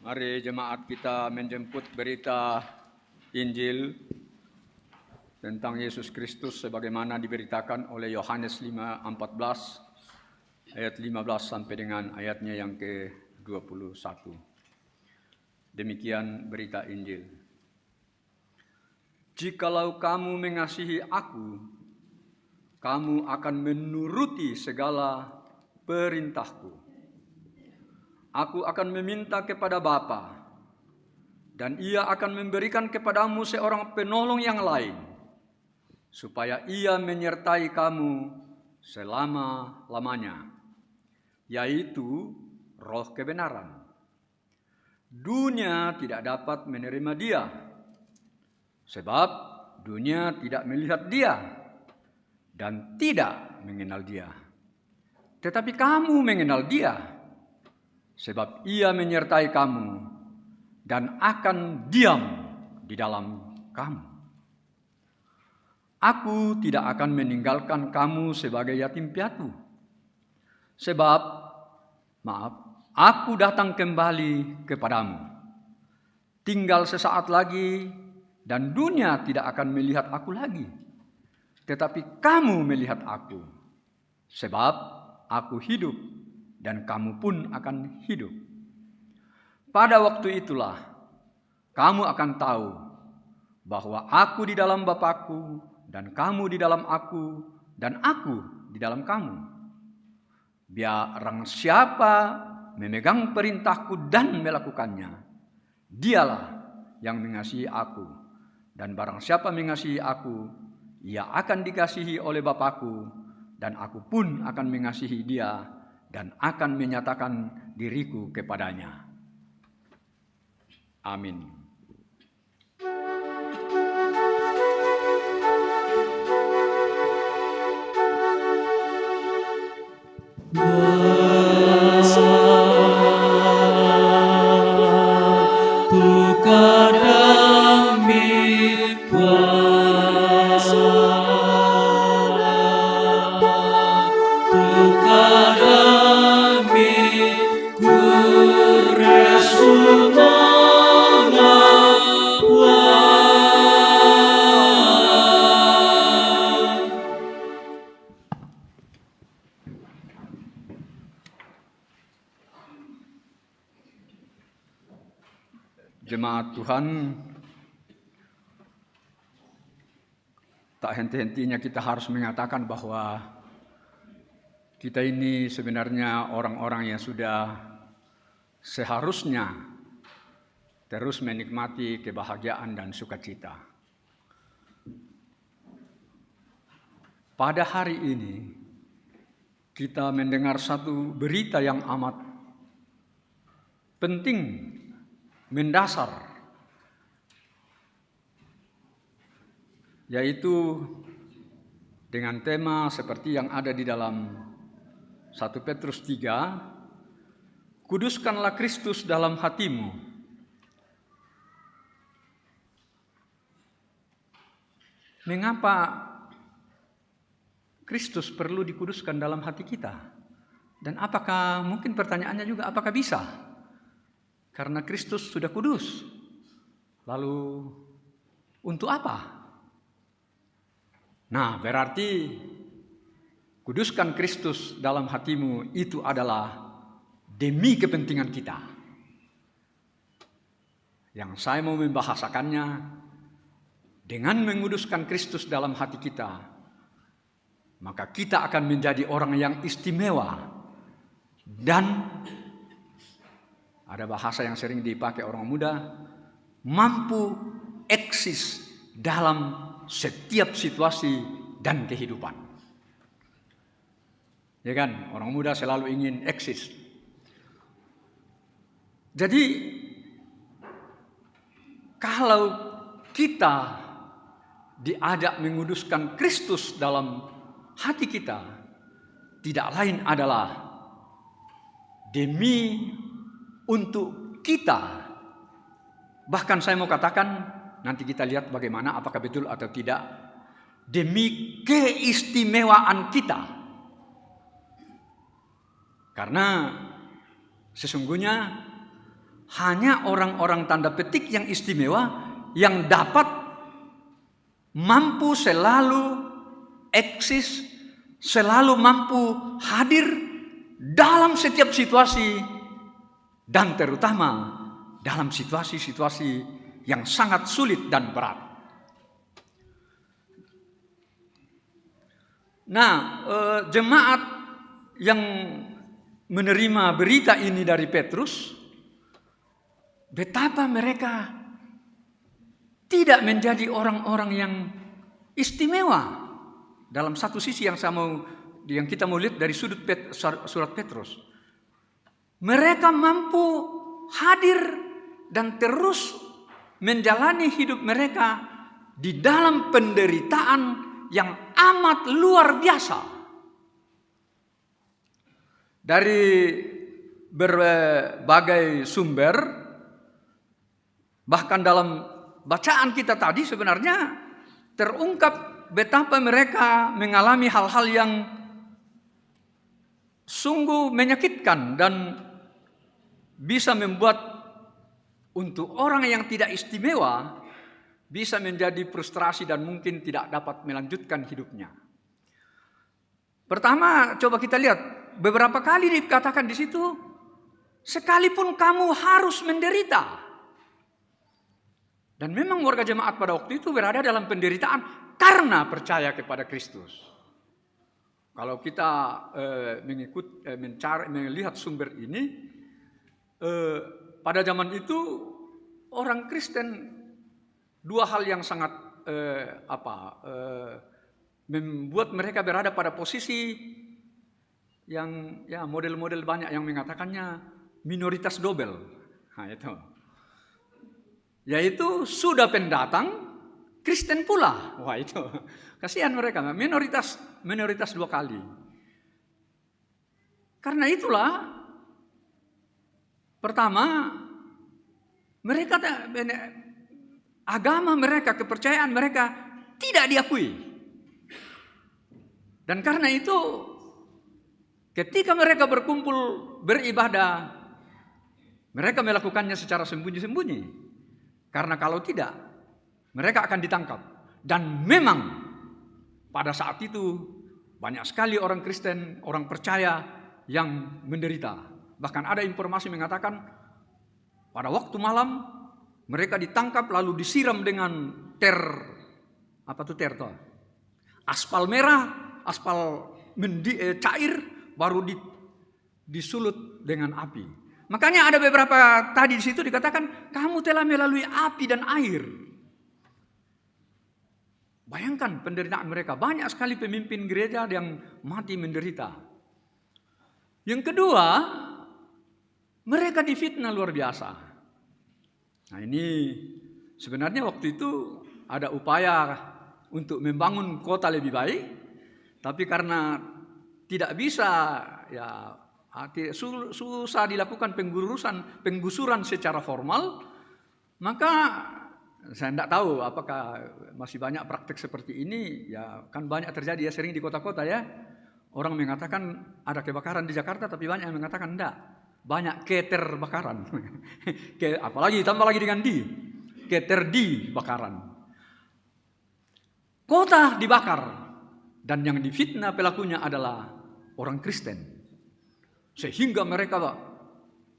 Mari jemaat kita menjemput berita Injil tentang Yesus Kristus sebagaimana diberitakan oleh Yohanes 5:14 ayat 15 sampai dengan ayatnya yang ke-21. Demikian berita Injil. Jikalau kamu mengasihi aku, kamu akan menuruti segala perintahku. Aku akan meminta kepada Bapa, dan Ia akan memberikan kepadamu seorang penolong yang lain, supaya Ia menyertai kamu selama-lamanya, yaitu Roh kebenaran. Dunia tidak dapat menerima Dia, sebab dunia tidak melihat Dia dan tidak mengenal Dia. Tetapi kamu mengenal Dia, sebab Ia menyertai kamu dan akan diam di dalam kamu. Aku tidak akan meninggalkan kamu sebagai yatim piatu, sebab, aku datang kembali kepadamu. Tinggal sesaat lagi dan dunia tidak akan melihat aku lagi, tetapi kamu melihat aku, sebab aku hidup dan kamu pun akan hidup. Pada waktu itulah kamu akan tahu bahwa aku di dalam Bapa-Ku dan kamu di dalam aku dan aku di dalam kamu. Barang siapa memegang perintahku dan melakukannya, dialah yang mengasihi aku. Dan barang siapa mengasihi aku, ia akan dikasihi oleh Bapa-Ku, dan aku pun akan mengasihi dia dan akan menyatakan diriku kepadanya. Amin. Jemaat Tuhan, tak henti-hentinya kita harus mengatakan bahwa kita ini sebenarnya orang-orang yang sudah seharusnya terus menikmati kebahagiaan dan sukacita. Pada hari ini kita mendengar satu berita yang amat penting, mendasar, yaitu dengan tema seperti yang ada di dalam 1 Petrus 3, kuduskanlah Kristus dalam hatimu. Mengapa Kristus perlu dikuduskan dalam hati kita? Dan apakah, mungkin pertanyaannya juga, apakah bisa? Karena Kristus sudah kudus. Lalu untuk apa? Nah, berarti kuduskan Kristus dalam hatimu itu adalah demi kepentingan kita. Yang saya mau membahasakannya, dengan menguduskan Kristus dalam hati kita, maka kita akan menjadi orang yang istimewa dan ada bahasa yang sering dipakai orang muda, mampu eksis dalam setiap situasi dan kehidupan. Ya kan, orang muda selalu ingin eksis. Jadi, kalau kita diajak menguduskan Kristus dalam hati kita, tidak lain adalah demi untuk kita. Bahkan saya mau katakan, nanti kita lihat bagaimana apakah betul atau tidak, demi keistimewaan kita. Karena sesungguhnya hanya orang-orang tanda petik yang istimewa yang dapat mampu selalu eksis, selalu mampu hadir dalam setiap situasi, dan terutama dalam situasi-situasi yang sangat sulit dan berat. Nah, jemaat yang menerima berita ini dari Petrus, betapa mereka tidak menjadi orang-orang yang istimewa. Dalam satu sisi yang saya mau yang kita mau lihat dari sudut surat Petrus. Mereka mampu hadir dan terus menjalani hidup mereka di dalam penderitaan yang amat luar biasa. Dari berbagai sumber, bahkan dalam bacaan kita tadi sebenarnya terungkap betapa mereka mengalami hal-hal yang sungguh menyakitkan dan bisa membuat untuk orang yang tidak istimewa bisa menjadi frustrasi dan mungkin tidak dapat melanjutkan hidupnya. Pertama, coba kita lihat beberapa kali dikatakan di situ, sekalipun kamu harus menderita. Dan memang warga jemaat pada waktu itu berada dalam penderitaan karena percaya kepada Kristus. Kalau kita melihat sumber ini, pada zaman itu orang Kristen dua hal yang sangat membuat mereka berada pada posisi yang model-model banyak yang mengatakannya minoritas dobel. Nah, itu. Yaitu sudah pendatang Kristen pula. Wah, itu kasihan mereka, minoritas dua kali. Karena itulah pertama mereka agama mereka, kepercayaan mereka tidak diakui. Dan karena itu ketika mereka berkumpul beribadah, mereka melakukannya secara sembunyi-sembunyi. Karena kalau tidak, mereka akan ditangkap. Dan memang pada saat itu banyak sekali orang Kristen, orang percaya yang menderita. Bahkan ada informasi mengatakan pada waktu malam mereka ditangkap lalu disiram dengan aspal merah, aspal cair, baru disulut dengan api. Makanya ada beberapa tadi di situ dikatakan kamu telah melalui api dan air. Bayangkan penderitaan mereka. Banyak sekali pemimpin gereja yang mati menderita. Yang kedua, mereka difitnah luar biasa. Nah, ini sebenarnya waktu itu ada upaya untuk membangun kota lebih baik, tapi karena tidak bisa, susah dilakukan penggusuran secara formal, maka saya tidak tahu apakah masih banyak praktek seperti ini. Ya kan banyak terjadi ya, sering di kota-kota ya. Orang mengatakan ada kebakaran di Jakarta, tapi banyak yang mengatakan enggak. Banyak keterbakaran. Apalagi tambah lagi dengan keterdibakaran. Kota dibakar dan yang difitnah pelakunya adalah orang Kristen. Sehingga mereka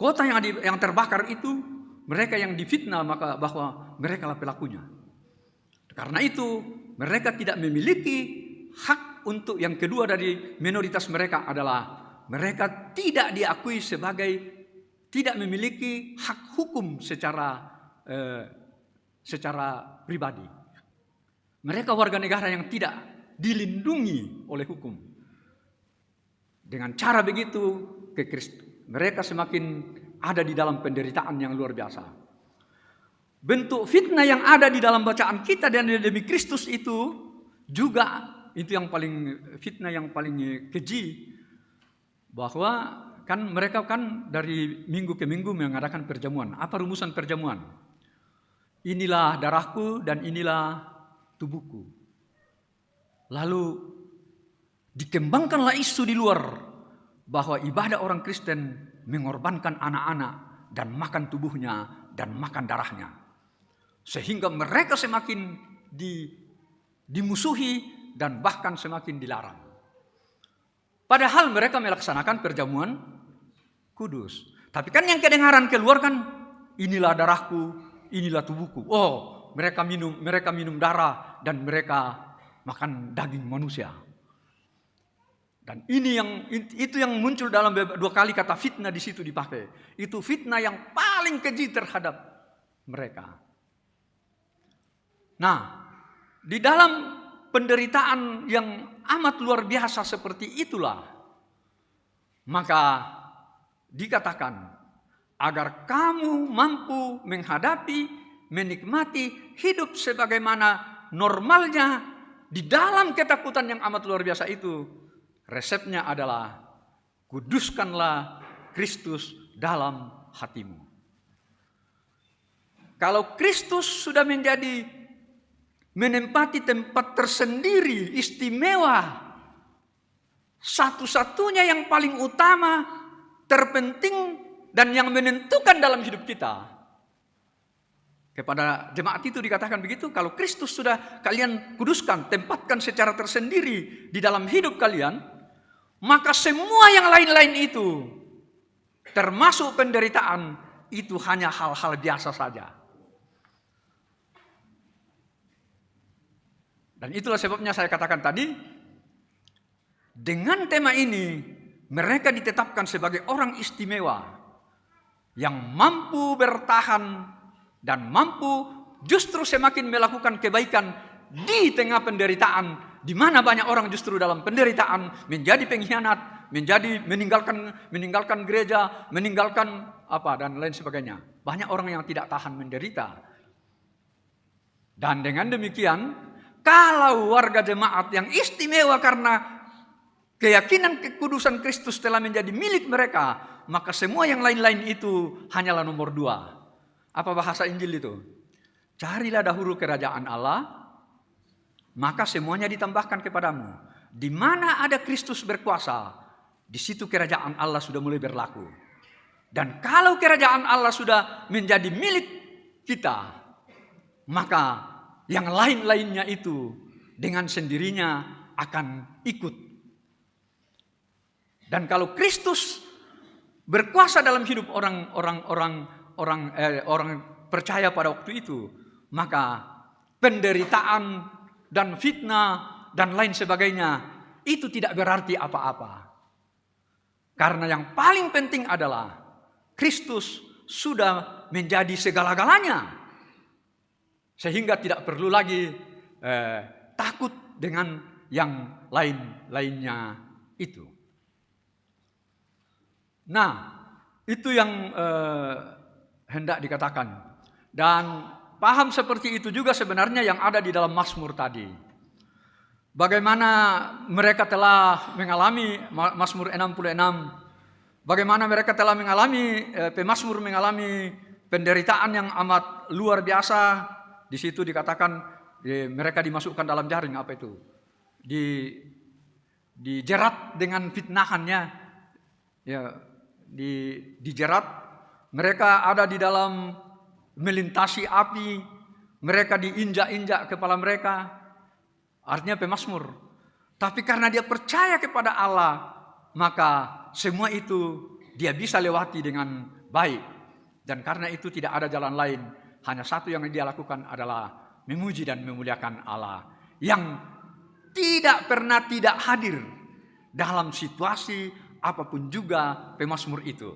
kota yang terbakar itu mereka yang difitnah maka bahwa mereka lah pelakunya. Karena itu mereka tidak memiliki hak untuk yang kedua dari minoritas mereka adalah mereka tidak diakui sebagai tidak memiliki hak hukum secara pribadi. Mereka warga negara yang tidak dilindungi oleh hukum. Dengan cara begitu mereka semakin ada di dalam penderitaan yang luar biasa. Bentuk fitnah yang ada di dalam bacaan kita dan demi Kristus itu juga itu yang paling fitnah yang paling keji, bahwa kan mereka kan dari minggu ke minggu mengadakan perjamuan. Apa rumusan perjamuan? Inilah darahku dan inilah tubuhku. Lalu dikembangkanlah isu di luar bahwa ibadah orang Kristen mengorbankan anak-anak dan makan tubuhnya dan makan darahnya. Sehingga mereka semakin dimusuhi dan bahkan semakin dilarang. Padahal mereka melaksanakan perjamuan kudus. Tapi kan yang kedengaran keluar kan inilah darahku, inilah tubuhku. Oh, mereka minum darah dan mereka makan daging manusia. Dan itu yang muncul dalam dua kali kata fitnah di situ dipakai. Itu fitnah yang paling keji terhadap mereka. Nah, di dalam penderitaan yang amat luar biasa seperti itulah, maka dikatakan agar kamu mampu menghadapi, menikmati hidup sebagaimana normalnya di dalam ketakutan yang amat luar biasa itu. Resepnya adalah kuduskanlah Kristus dalam hatimu. Kalau Kristus sudah menempati tempat tersendiri, istimewa, satu-satunya yang paling utama, terpenting, dan yang menentukan dalam hidup kita. Kepada jemaat itu dikatakan begitu, kalau Kristus sudah kalian kuduskan, tempatkan secara tersendiri di dalam hidup kalian, maka semua yang lain-lain itu, termasuk penderitaan, itu hanya hal-hal biasa saja. Dan itulah sebabnya saya katakan tadi, dengan tema ini mereka ditetapkan sebagai orang istimewa yang mampu bertahan dan mampu justru semakin melakukan kebaikan di tengah penderitaan, di mana banyak orang justru dalam penderitaan menjadi pengkhianat, menjadi meninggalkan gereja, meninggalkan apa dan lain sebagainya. Banyak orang yang tidak tahan menderita. Dan dengan demikian, kalau warga jemaat yang istimewa karena keyakinan kekudusan Kristus telah menjadi milik mereka, maka semua yang lain-lain itu hanyalah nomor 2. Apa bahasa Injil itu? Carilah dahulu kerajaan Allah, maka semuanya ditambahkan kepadamu. Di mana ada Kristus berkuasa, di situ kerajaan Allah sudah mulai berlaku. Dan kalau kerajaan Allah sudah menjadi milik kita, maka yang lain-lainnya itu dengan sendirinya akan ikut. Dan kalau Kristus berkuasa dalam hidup orang percaya pada waktu itu, maka penderitaan dan fitnah dan lain sebagainya itu tidak berarti apa-apa. Karena yang paling penting adalah Kristus sudah menjadi segala-galanya. Sehingga tidak perlu lagi takut dengan yang lain-lainnya itu. Nah, itu yang hendak dikatakan. Dan paham seperti itu juga sebenarnya yang ada di dalam Mazmur tadi. Bagaimana mereka telah mengalami Mazmur 66. Bagaimana mereka telah mengalami, pemazmur mengalami penderitaan yang amat luar biasa. Di situ dikatakan mereka dimasukkan dalam jaring, apa itu? Dijerat dengan fitnahannya, ya, dijerat. Mereka ada di dalam melintasi api, mereka diinjak-injak kepala mereka. Artinya pemazmur. Tapi karena dia percaya kepada Allah, maka semua itu dia bisa lewati dengan baik. Dan karena itu tidak ada jalan lain. Hanya satu yang dia lakukan adalah memuji dan memuliakan Allah yang tidak pernah tidak hadir dalam situasi apapun juga pemazmur itu.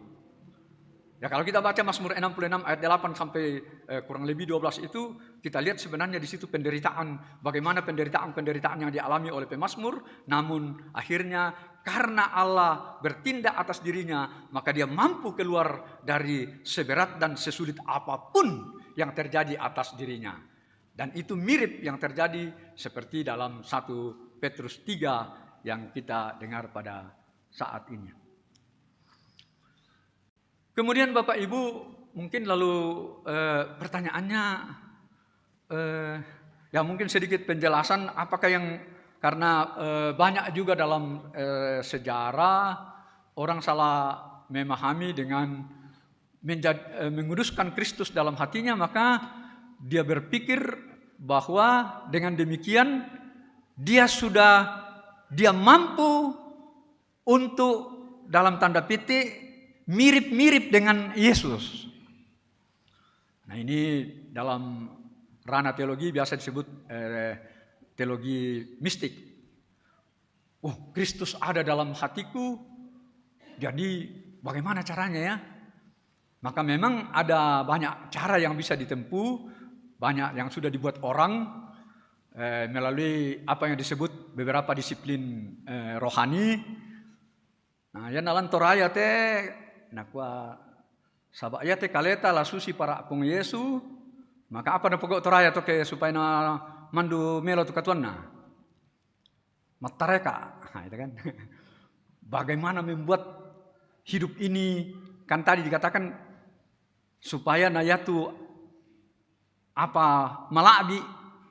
Ya, kalau kita baca Mazmur 66 ayat 8 sampai kurang lebih 12 itu, kita lihat sebenarnya di situ penderitaan, bagaimana penderitaan yang dialami oleh pemazmur, namun akhirnya karena Allah bertindak atas dirinya, maka dia mampu keluar dari seberat dan sesulit apapun yang terjadi atas dirinya. Dan itu mirip yang terjadi seperti dalam 1 Petrus 3 yang kita dengar pada saat ini. Kemudian Bapak Ibu, mungkin lalu pertanyaannya, ya mungkin sedikit penjelasan apakah yang, karena banyak juga dalam sejarah orang salah memahami dengan menguduskan Kristus dalam hatinya, maka dia berpikir bahwa dengan demikian dia mampu untuk dalam tanda petik mirip-mirip dengan Yesus. Nah, ini dalam ranah teologi biasa disebut teologi mistik. Oh, Kristus ada dalam hatiku, jadi bagaimana caranya ya? Maka memang ada banyak cara yang bisa ditempuh, banyak yang sudah dibuat orang. melalui apa yang disebut beberapa disiplin rohani. Nah, ya nalan toraya te nakwa sabak ya te kaleta la susi para pung Yesu, maka apa na pokok toraya to ke supaya na mandu melo tu katuan na matareka. Nah, itu kan. Bagaimana membuat hidup ini, kan tadi dikatakan supaya nayatu apa malabi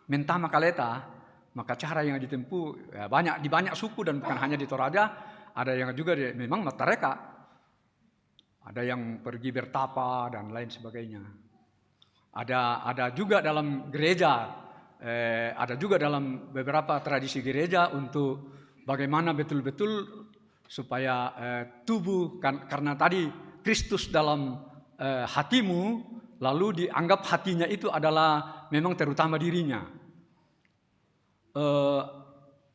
mentama kaleta, maka cara yang ditempuh ya banyak di banyak suku dan bukan hanya di Toraja, ada yang juga memang matareka, ada yang pergi bertapa dan lain sebagainya. Ada juga dalam gereja, ada juga dalam beberapa tradisi gereja untuk bagaimana betul-betul supaya tubuh karena tadi Kristus dalam hatimu, lalu dianggap hatinya itu adalah memang terutama dirinya.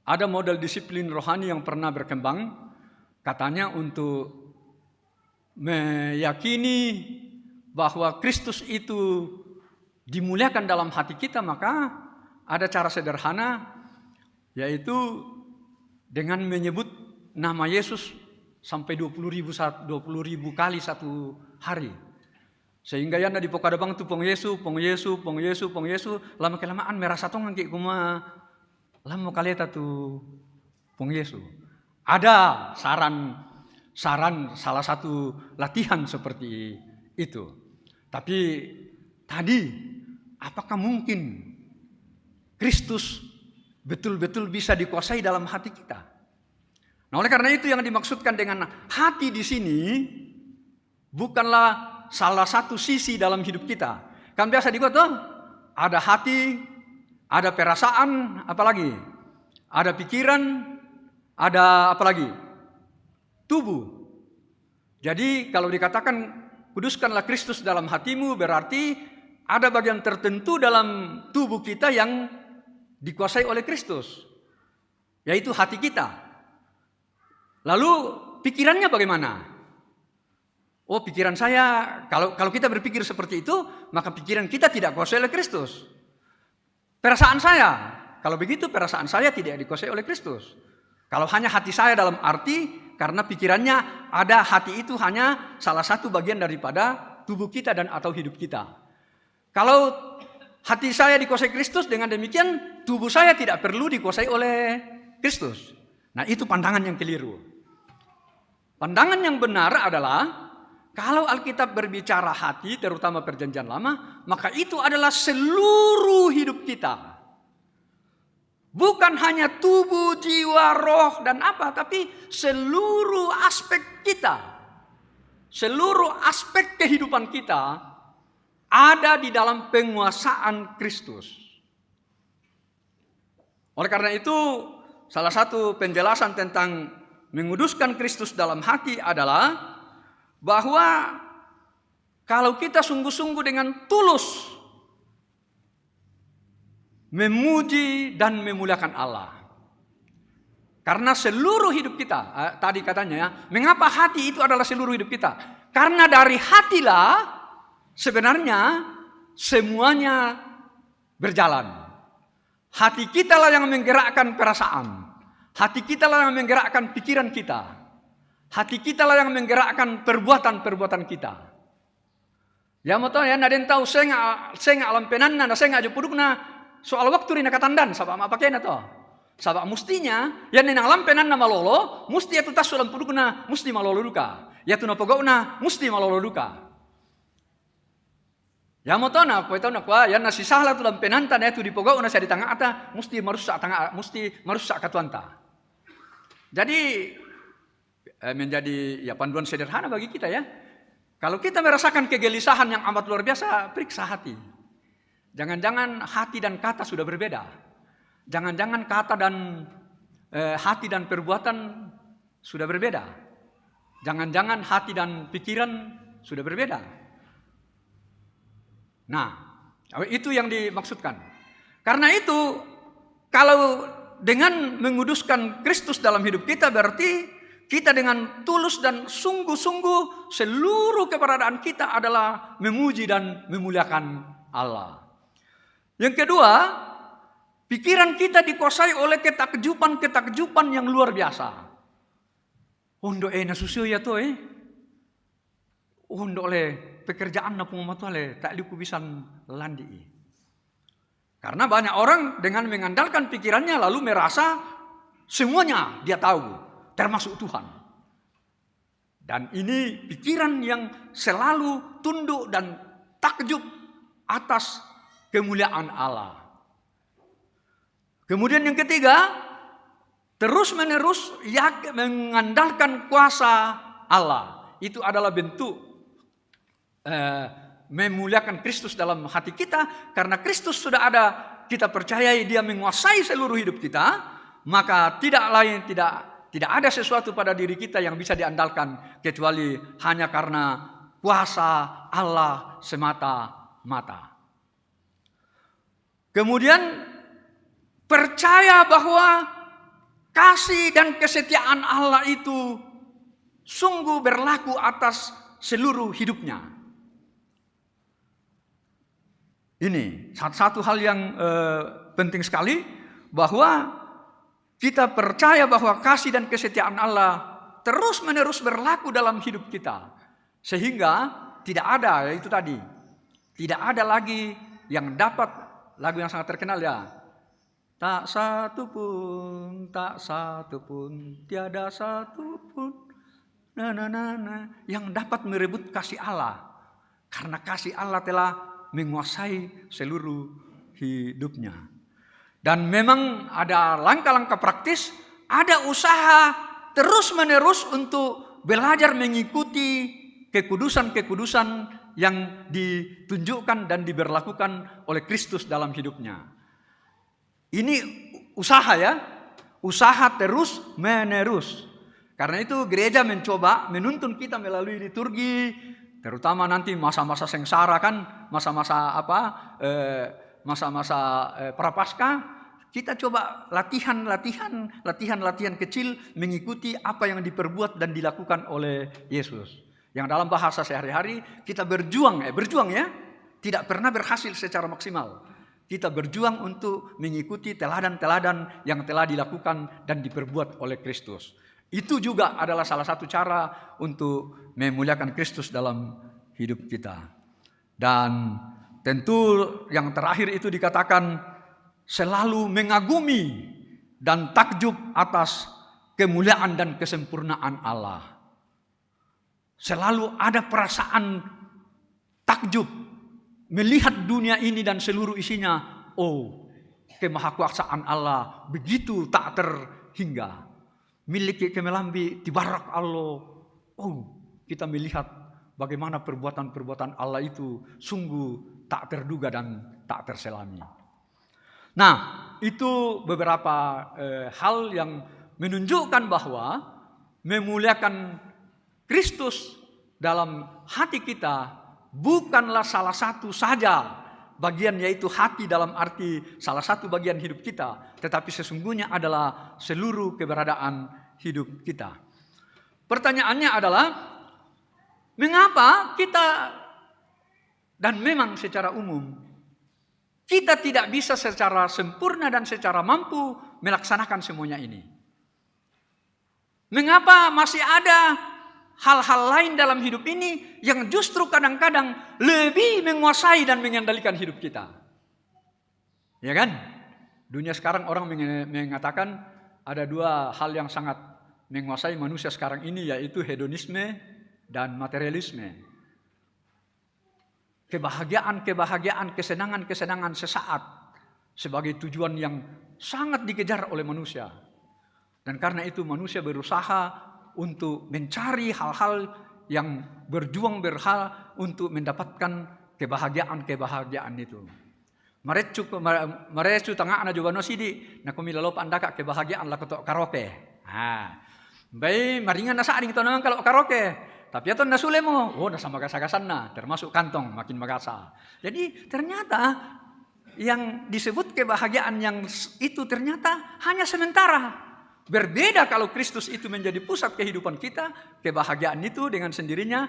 Ada model disiplin rohani yang pernah berkembang, katanya untuk meyakini bahwa Kristus itu dimuliakan dalam hati kita, maka ada cara sederhana, yaitu dengan menyebut nama Yesus sampai 20.000 kali satu hari. Sehingga yana di pokadabang tu pong Yesu, lama kelamaan merasa tong ngki kuma lama kaleta tu pong Yesu. Ada saran salah satu latihan seperti itu. Tapi tadi apakah mungkin Kristus betul-betul bisa dikuasai dalam hati kita? Nah, oleh karena itu yang dimaksudkan dengan hati di sini bukanlah salah satu sisi dalam hidup kita. Kan biasa dikata ada hati, ada perasaan, apalagi ada pikiran, ada apalagi tubuh. Jadi kalau dikatakan kuduskanlah Kristus dalam hatimu, berarti ada bagian tertentu dalam tubuh kita yang dikuasai oleh Kristus, yaitu hati kita. Lalu pikirannya bagaimana? Oh, pikiran saya, kalau kita berpikir seperti itu, maka pikiran kita tidak dikuasai oleh Kristus. Perasaan saya, kalau begitu perasaan saya tidak dikuasai oleh Kristus. Kalau hanya hati saya dalam arti karena pikirannya ada, hati itu hanya salah satu bagian daripada tubuh kita dan atau hidup kita. Kalau hati saya dikuasai Kristus, dengan demikian tubuh saya tidak perlu dikuasai oleh Kristus. Nah, itu pandangan yang keliru. Pandangan yang benar adalah kalau Alkitab berbicara hati, terutama Perjanjian Lama, maka itu adalah seluruh hidup kita. Bukan hanya tubuh, jiwa, roh, dan apa, tapi seluruh aspek kita. Seluruh aspek kehidupan kita ada di dalam penguasaan Kristus. Oleh karena itu, salah satu penjelasan tentang menguduskan Kristus dalam hati adalah bahwa kalau kita sungguh-sungguh dengan tulus memuji dan memuliakan Allah, karena seluruh hidup kita, tadi katanya ya, mengapa hati itu adalah seluruh hidup kita? Karena dari hatilah sebenarnya semuanya berjalan. Hati kita lah yang menggerakkan perasaan, hati kita lah yang menggerakkan pikiran kita. Hati kita lah yang menggerakkan perbuatan-perbuatan kita. Ya mau tahu ya, naden tahu saya alam penanna, saya ngaju pudukna soal waktu rina katandan, sabak apa kena to? Sabak mustinya, ya neng alam penanna malolo, musti itu tas sulam pudukna, musti malolo duka. Ya tu napogauna, musti malolo duka. Ya mau tahu na, tahu na kwa, ya nasi sahla tu lam penanta, ya tu dipogauna saya di tengah ata, musti marusak katuanta. Jadi menjadi ya panduan sederhana bagi kita ya. Kalau kita merasakan kegelisahan yang amat luar biasa, periksa hati. Jangan-jangan hati dan kata sudah berbeda. Jangan-jangan kata dan hati dan perbuatan sudah berbeda. Jangan-jangan hati dan pikiran sudah berbeda. Nah, itu yang dimaksudkan. Karena itu, kalau dengan menguduskan Kristus dalam hidup kita, berarti kita dengan tulus dan sungguh-sungguh seluruh keberadaan kita adalah memuji dan memuliakan Allah. Yang kedua, Pikiran kita dikuasai oleh ketakjupan yang luar biasa. Ondo na susu ya to Ondo oleh pekerjaan na pumatuale tak liku bisan landi. Karena banyak orang dengan mengandalkan pikirannya lalu merasa semuanya dia tahu, termasuk Tuhan. Dan ini pikiran yang selalu tunduk dan takjub atas kemuliaan Allah. Kemudian yang ketiga, terus-menerus mengandalkan kuasa Allah. Itu adalah bentuk memuliakan Kristus dalam hati kita. Karena Kristus sudah ada, kita percayai dia menguasai seluruh hidup kita, maka tidak ada sesuatu pada diri kita yang bisa diandalkan kecuali hanya karena kuasa Allah semata-mata. Kemudian percaya bahwa kasih dan kesetiaan Allah itu sungguh berlaku atas seluruh hidupnya. Ini satu hal yang penting sekali, bahwa kita percaya bahwa kasih dan kesetiaan Allah terus-menerus berlaku dalam hidup kita. Sehingga tidak ada, itu tadi, tidak ada lagi yang dapat, lagu yang sangat terkenal ya, tak satu pun, tiada satu pun, yang dapat merebut kasih Allah. Karena kasih Allah telah menguasai seluruh hidupnya. Dan memang ada langkah-langkah praktis, ada usaha terus-menerus untuk belajar mengikuti kekudusan-kekudusan yang ditunjukkan dan diberlakukan oleh Kristus dalam hidupnya. Ini usaha ya, usaha terus menerus. Karena itu gereja mencoba menuntun kita melalui liturgi, terutama nanti masa-masa sengsara kan, masa-masa prapaskah, kita coba latihan kecil mengikuti apa yang diperbuat dan dilakukan oleh Yesus. Yang dalam bahasa sehari-hari kita berjuang ya, tidak pernah berhasil secara maksimal. Kita berjuang untuk mengikuti teladan-teladan yang telah dilakukan dan diperbuat oleh Kristus. Itu juga adalah salah satu cara untuk memuliakan Kristus dalam hidup kita. Dan tentu yang terakhir itu dikatakan selalu mengagumi dan takjub atas kemuliaan dan kesempurnaan Allah. Selalu ada perasaan takjub melihat dunia ini dan seluruh isinya. Oh, kemahakuasaan Allah begitu tak terhingga. Miliki kemelambi tibarak Allah. Oh, kita melihat bagaimana perbuatan-perbuatan Allah itu sungguh tak terduga dan tak terselami. Nah, itu beberapa hal yang menunjukkan bahwa memuliakan Kristus dalam hati kita bukanlah salah satu saja bagian, yaitu hati dalam arti salah satu bagian hidup kita, tetapi sesungguhnya adalah seluruh keberadaan hidup kita. Pertanyaannya adalah, mengapa kita, dan memang secara umum, kita tidak bisa secara sempurna dan secara mampu melaksanakan semuanya ini? Mengapa masih ada hal-hal lain dalam hidup ini yang justru kadang-kadang lebih menguasai dan mengendalikan hidup kita? Ya kan? Dunia sekarang orang mengatakan ada dua hal yang sangat menguasai manusia sekarang ini, yaitu hedonisme dan materialisme. Kebahagiaan, kesenangan sesaat sebagai tujuan yang sangat dikejar oleh manusia. Dan karena itu manusia berusaha untuk mencari hal-hal yang berjuang untuk mendapatkan kebahagiaan itu. Marecu tengah na jubano sidi na kumilalo pandaka kebahagiaan lah ketok karaoke. Baik maringan na saading to naman kalau karaoke. Tapi aton nasule mo, nasa magasa-gasan na, termasuk kantong makin magasa. Jadi ternyata yang disebut kebahagiaan yang itu ternyata hanya sementara. Berbeda kalau Kristus itu menjadi pusat kehidupan kita, kebahagiaan itu dengan sendirinya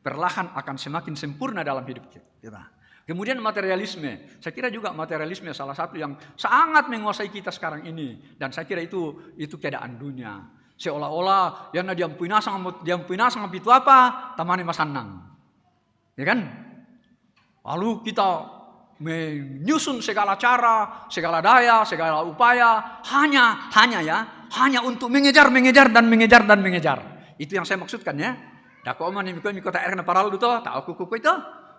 perlahan akan semakin sempurna dalam hidup kita. Kemudian materialisme. Saya kira juga materialisme salah satu yang sangat menguasai kita sekarang ini. Dan saya kira itu keadaan dunia. Seolah-olah yang diam pinasang itu apa? Tamani masanang. Ya kan? Lalu kita menyusun segala cara, segala daya, segala upaya hanya untuk mengejar. Itu yang saya maksudkan ya. Dako man miko tak erna paral itu tahu kuku itu.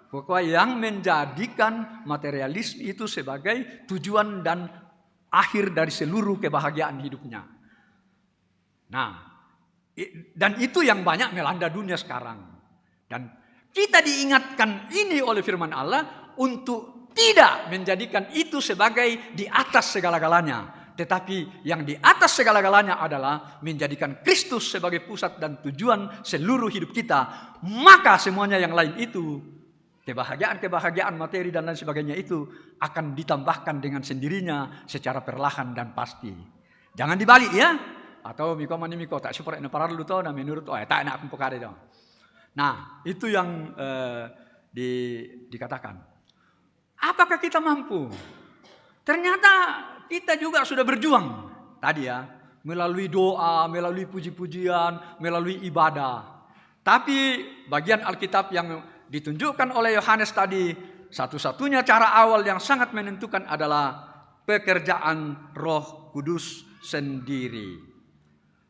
Pokoknya yang menjadikan materialisme itu sebagai tujuan dan akhir dari seluruh kebahagiaan hidupnya. Nah, dan itu yang banyak melanda dunia sekarang. Dan kita diingatkan ini oleh firman Allah untuk tidak menjadikan itu sebagai di atas segala-galanya. Tetapi yang di atas segala-galanya adalah menjadikan Kristus sebagai pusat dan tujuan seluruh hidup kita. Maka semuanya yang lain itu, kebahagiaan materi dan lain sebagainya itu akan ditambahkan dengan sendirinya secara perlahan dan pasti. Jangan dibalik ya. Atau miko tak support ina paralo to na menurut tak enak aku pokare to. Nah, itu yang dikatakan. Apakah kita mampu? Ternyata kita juga sudah berjuang tadi ya, melalui doa, melalui puji-pujian, melalui ibadah. Tapi bagian Alkitab yang ditunjukkan oleh Yohanes tadi, satu-satunya cara awal yang sangat menentukan adalah pekerjaan Roh Kudus sendiri.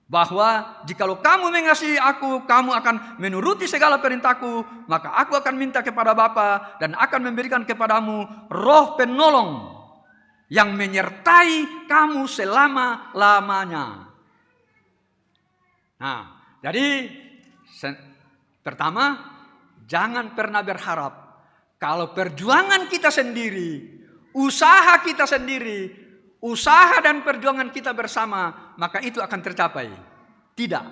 Bahwa jikalau kamu mengasihi aku, kamu akan menuruti segala perintahku, maka aku akan minta kepada Bapa dan akan memberikan kepadamu Roh Penolong yang menyertai kamu selama-lamanya. Nah, jadi pertama, jangan pernah berharap kalau perjuangan kita sendiri, usaha kita sendiri, usaha dan perjuangan kita bersama, maka itu akan tercapai. Tidak,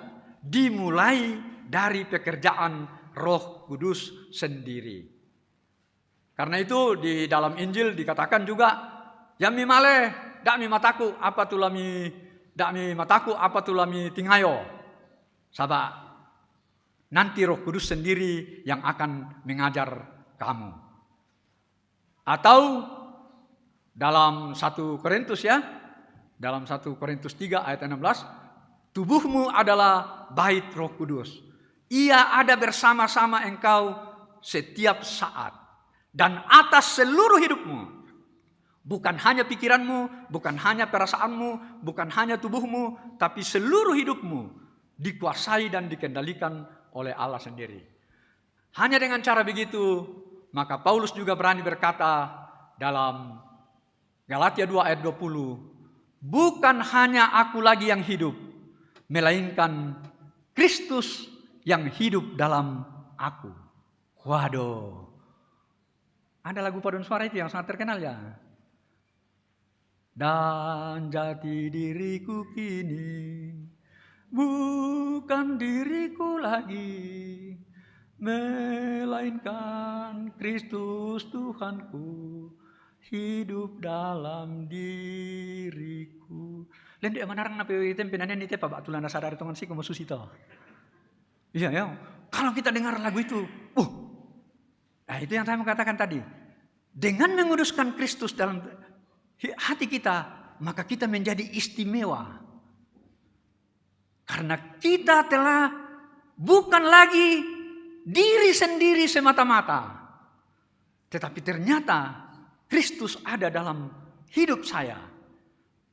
dimulai dari pekerjaan Roh Kudus sendiri. Karena itu di dalam Injil dikatakan juga, Yami male, dak mi mataku, apa tulami, dak mi mataku, apa tulami tingayo. Sabak, nanti Roh Kudus sendiri yang akan mengajar kamu. Atau dalam 1 Korintus ya, dalam 1 Korintus 3 ayat 16, tubuhmu adalah bait Roh Kudus. Ia ada bersama-sama engkau setiap saat dan atas seluruh hidupmu. Bukan hanya pikiranmu, bukan hanya perasaanmu, bukan hanya tubuhmu, tapi seluruh hidupmu dikuasai dan dikendalikan oleh Allah sendiri. Hanya dengan cara begitu, maka Paulus juga berani berkata dalam Galatia 2 ayat 20, bukan hanya aku lagi yang hidup, melainkan Kristus yang hidup dalam aku. Waduh, ada lagu paduan suara itu yang sangat terkenal ya. Dan jati diriku kini bukan diriku lagi, melainkan Kristus Tuhanku hidup dalam diriku. Lain dia manarang na pe tempenanen ite pa batulan na sadar tongan si kumasusito. Iya ya. Kalau kita dengar lagu itu, nah itu yang saya mau katakan tadi. Dengan menguduskan Kristus dalam hati kita, maka kita menjadi istimewa. Karena kita telah bukan lagi diri sendiri semata-mata, tetapi ternyata Kristus ada dalam hidup saya.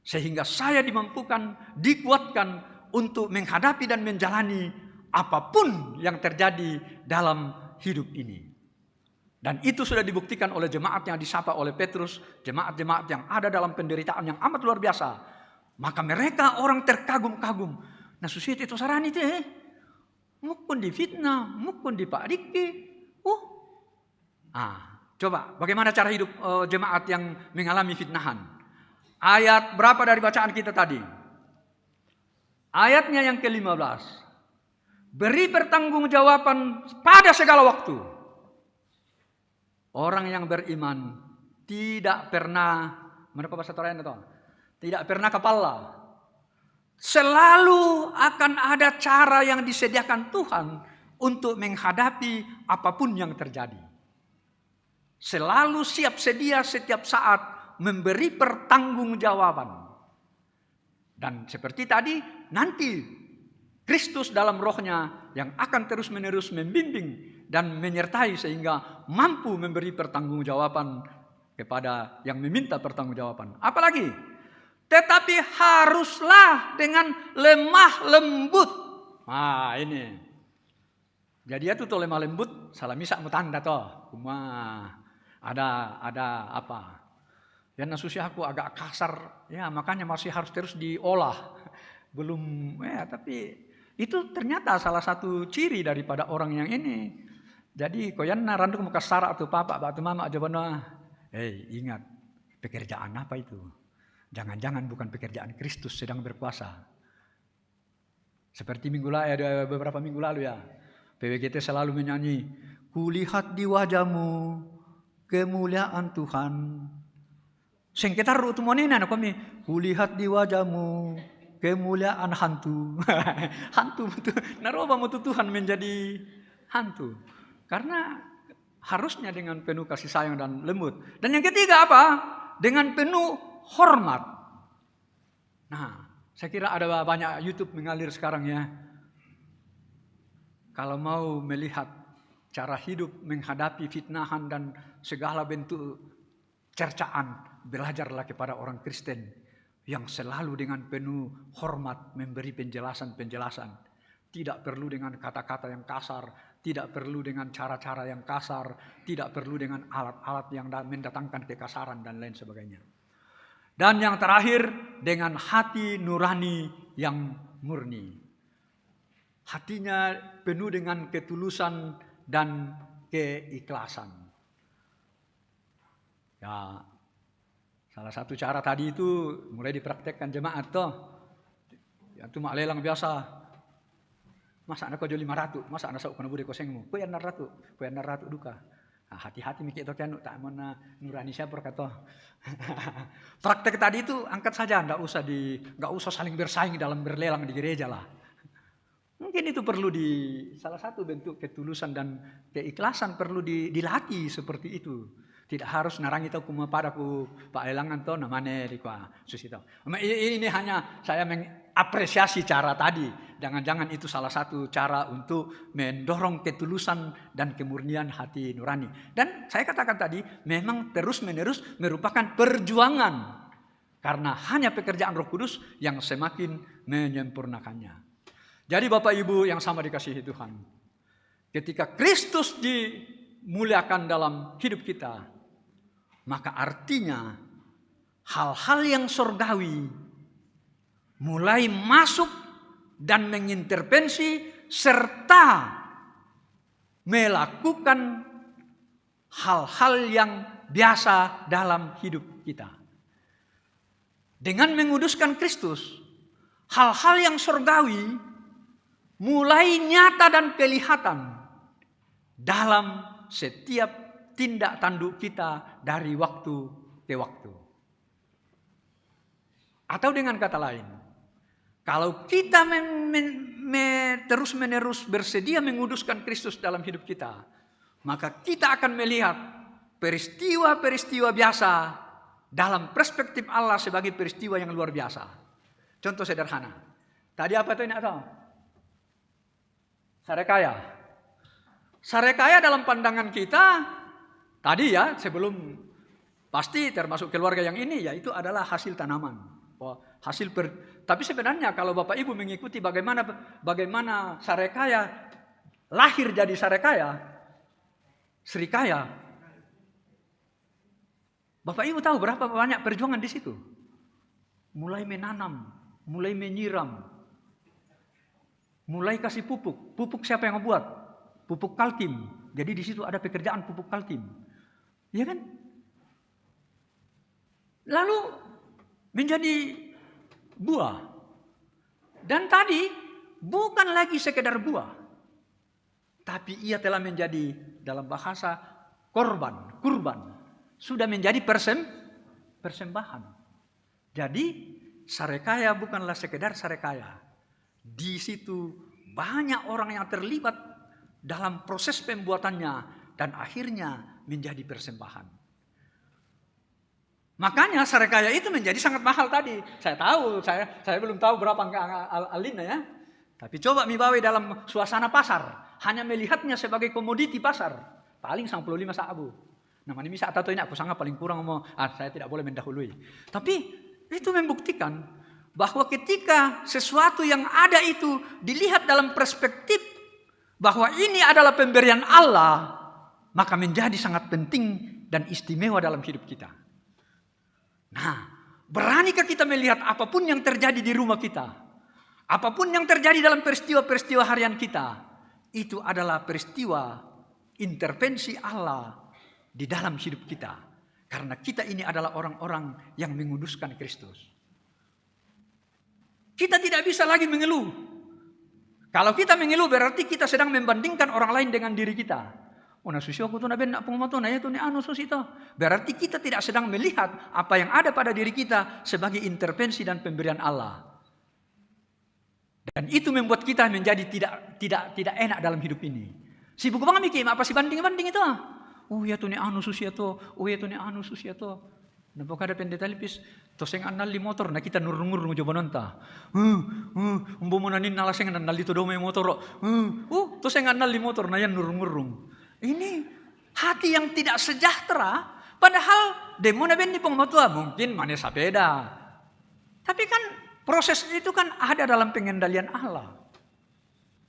Sehingga saya dimampukan, dikuatkan untuk menghadapi dan menjalani apapun yang terjadi dalam hidup ini. Dan itu sudah dibuktikan oleh jemaat yang disapa oleh Petrus, jemaat-jemaat yang ada dalam penderitaan yang amat luar biasa. Maka mereka orang terkagum-kagum. Nah susit itu saran itu mukun difitnah, mukun dipadiki. Coba bagaimana cara hidup jemaat yang mengalami fitnahan. Ayat berapa dari bacaan kita tadi? Ayatnya yang ke-15. Beri pertanggungjawaban pada segala waktu. Orang yang beriman tidak pernah, menurut bahasa Torah itu, tidak pernah kepala. Selalu akan ada cara yang disediakan Tuhan untuk menghadapi apapun yang terjadi. selalu siap sedia setiap saat memberi pertanggungjawaban. Dan seperti tadi, nanti Kristus dalam rohnya yang akan terus-menerus membimbing dan menyertai sehingga mampu memberi pertanggungjawaban kepada yang meminta pertanggungjawaban. Apalagi, tetapi haruslah dengan lemah lembut. Nah ini. Jadi itu tuh lemah lembut, salah misa mutanda toh. Cuma ada apa? Ya nasusi aku agak kasar, ya makanya masih harus terus diolah. Belum, ya tapi itu ternyata salah satu ciri daripada orang yang ini. Jadi koyan narandu muka sara atau papa atau mama aja benar. Ingat, pekerjaan apa itu? Jangan-jangan bukan pekerjaan Kristus sedang berkuasa. Seperti ada beberapa minggu lalu ya, PWGT selalu menyanyi, kulihat di wajahmu kemuliaan Tuhan. Sengketa rutu monena kami, kulihat di wajahmu kemuliaan hantu. Hantu betul. Naroba mutu Tuhan menjadi hantu. Karena harusnya dengan penuh kasih sayang dan lembut. Dan yang ketiga apa? Dengan penuh hormat. Nah, saya kira ada banyak YouTube mengalir sekarang ya. Kalau mau melihat cara hidup menghadapi fitnahan dan segala bentuk cercaan, belajarlah kepada orang Kristen yang selalu dengan penuh hormat memberi penjelasan-penjelasan. Tidak perlu dengan kata-kata yang kasar, tidak perlu dengan cara-cara yang kasar, tidak perlu dengan alat-alat yang mendatangkan kekasaran dan lain sebagainya. Dan yang terakhir, dengan hati nurani yang murni. Hatinya penuh dengan ketulusan dan keikhlasan. Ya, salah satu cara tadi itu mulai dipraktekkan jemaat toh. Ya itu mak lelang biasa. Masa anak kau jual 500, masa anak sok kena bude kosengmu. Kau yang 600, kau yang 600 duka. Nah, hati-hati mikir toh kianu tak mana nurani siapa kata. Praktek tadi itu angkat saja, enggak usah saling bersaing dalam berlelang di gereja lah. Mungkin itu perlu salah satu bentuk ketulusan dan keikhlasan perlu dilatih seperti itu. Tidak harus narangi tahu kuma padaku Pak Elangan to namanya di kwa susi to. Ini hanya saya mengapresiasi cara tadi. Jangan-jangan itu salah satu cara untuk mendorong ketulusan dan kemurnian hati nurani. Dan saya katakan tadi memang terus-menerus merupakan perjuangan. Karena hanya pekerjaan Roh Kudus yang semakin menyempurnakannya. Jadi Bapak Ibu yang sama dikasihi Tuhan. Ketika Kristus dimuliakan dalam hidup kita, maka artinya hal-hal yang surgawi mulai masuk dan mengintervensi serta melakukan hal-hal yang biasa dalam hidup kita. Dengan menguduskan Kristus, hal-hal yang surgawi mulai nyata dan kelihatan dalam setiap tindak tanduk kita dari waktu ke waktu. Atau dengan kata lain, kalau kita terus-menerus bersedia menguduskan Kristus dalam hidup kita, maka kita akan melihat peristiwa-peristiwa biasa dalam perspektif Allah sebagai peristiwa yang luar biasa. Contoh sederhana. Tadi apa itu ini atau? Sarekaya. Sarekaya dalam pandangan kita tadi ya sebelum pasti termasuk keluarga yang ini ya itu adalah hasil tanaman. Tapi sebenarnya kalau Bapak Ibu mengikuti bagaimana Sarekaya lahir jadi Sarekaya, Srikaya. Bapak Ibu tahu berapa banyak perjuangan di situ? Mulai menanam, mulai menyiram, mulai kasih pupuk. Pupuk siapa yang membuat? Pupuk kalkim. Jadi di situ ada pekerjaan pupuk kalkim. Ya kan? Lalu menjadi buah. Dan tadi bukan lagi sekedar buah. Tapi ia telah menjadi dalam bahasa kurban. Sudah menjadi persembahan. Jadi Sarekaya bukanlah sekedar Sarekaya. Di situ banyak orang yang terlibat dalam proses pembuatannya dan akhirnya menjadi persembahan. Makanya sarekaya itu menjadi sangat mahal tadi. Saya tahu, saya belum tahu berapa alina ya. Tapi coba mibawe dalam suasana pasar, hanya melihatnya sebagai komoditi pasar, paling 95 sabu. Namanya misal atau ini aku sangat paling kurang mau, saya tidak boleh mendahului. Tapi itu membuktikan bahwa ketika sesuatu yang ada itu dilihat dalam perspektif bahwa ini adalah pemberian Allah, maka menjadi sangat penting dan istimewa dalam hidup kita. Nah, beranikah kita melihat apapun yang terjadi di rumah kita, apapun yang terjadi dalam peristiwa-peristiwa harian kita, itu adalah peristiwa intervensi Allah di dalam hidup kita. Karena kita ini adalah orang-orang yang menguduskan Kristus. Kita tidak bisa lagi mengeluh. Kalau kita mengeluh berarti kita sedang membandingkan orang lain dengan diri kita. Berarti kita tidak sedang melihat apa yang ada pada diri kita sebagai intervensi dan pemberian Allah. Dan itu membuat kita menjadi tidak enak dalam hidup ini. Sibuk banget mikir apa sih banding itu? Oh ya tuh ni anu susia to, oh ya tuh ni anu susia to. Nampak ada pendeta lipis, toseng anal di motor, nah kita nurung-nurung coba nonta. Umbo mo nanin nalaseng anal dito daw may motor. Toseng anal di motor, nah yan nurung-nurung. Ini hati yang tidak sejahtera, padahal demo na bendi pong matua mungkin manis beda. Tapi kan proses itu kan ada dalam pengendalian Allah.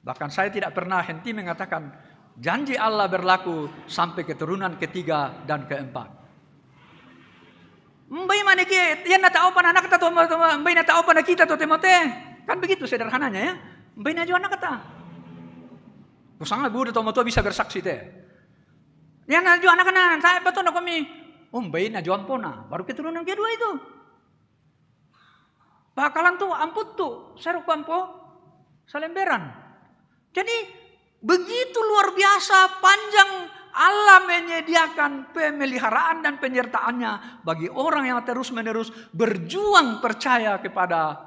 Bahkan saya tidak pernah henti mengatakan janji Allah berlaku sampai keturunan ketiga dan keempat. Mbay mana ki, yan natao pa na anak kata, mbay natao pa na kita to Timote. Kan begitu sederhananya ya. Mbay na jo anak kata. Kusang lagu udah tomo bisa bersaksi teh. Yan na jo anak kanan, saya betul na kami. Mbay na jo ampo na, baru keturunan kedua itu. Bakalan tuh amput tuh, seruk ampo, salemberan. Jadi begitu luar biasa panjang Allah menyediakan pemeliharaan dan penyertaannya bagi orang yang terus-menerus berjuang percaya kepada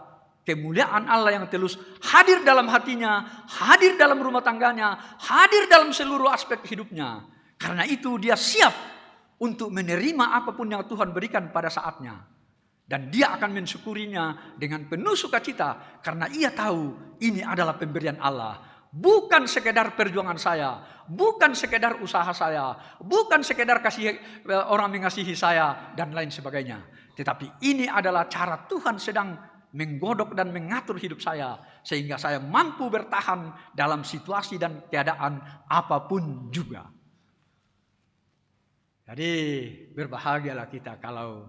kemuliaan Allah yang terus hadir dalam hatinya, hadir dalam rumah tangganya, hadir dalam seluruh aspek hidupnya. Karena itu dia siap untuk menerima apapun yang Tuhan berikan pada saatnya. Dan dia akan mensyukurinya dengan penuh sukacita karena ia tahu ini adalah pemberian Allah. Bukan sekedar perjuangan saya, bukan sekedar usaha saya, bukan sekedar kasih orang mengasihi saya dan lain sebagainya. Tetapi ini adalah cara Tuhan sedang menggodok dan mengatur hidup saya sehingga saya mampu bertahan dalam situasi dan keadaan apapun juga. Jadi berbahagialah kita kalau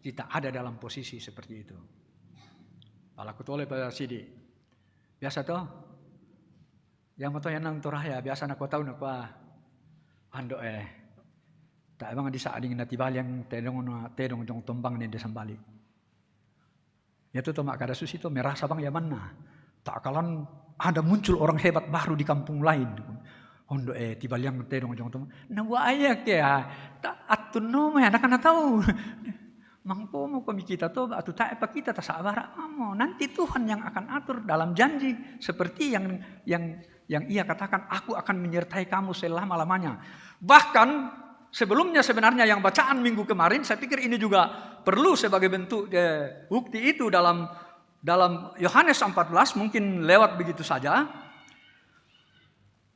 kita ada dalam posisi seperti itu. Kalau kutole pada sidi, biasa toh. Yang mau yang nang toraya biasa nak kau tahu nak ando tak emang di saat ingin nanti balik yang tedong jong tombang ni desambali. Ya tu tomak kada susi tu merasa bang ya mana. Tak kalan ada muncul orang hebat baru di kampung lain. Ondo tiba yang tedong jong tombang. Nawa ayak ya tak atun no ya nak tahu. Mangko mo kami kita to atau tak apa kita tak sabar amo. Nanti Tuhan yang akan atur dalam janji seperti yang ia katakan, aku akan menyertai kamu selama-lamanya. Bahkan sebelumnya sebenarnya yang bacaan minggu kemarin, saya pikir ini juga perlu sebagai bentuk bukti itu dalam Yohanes 14, mungkin lewat begitu saja.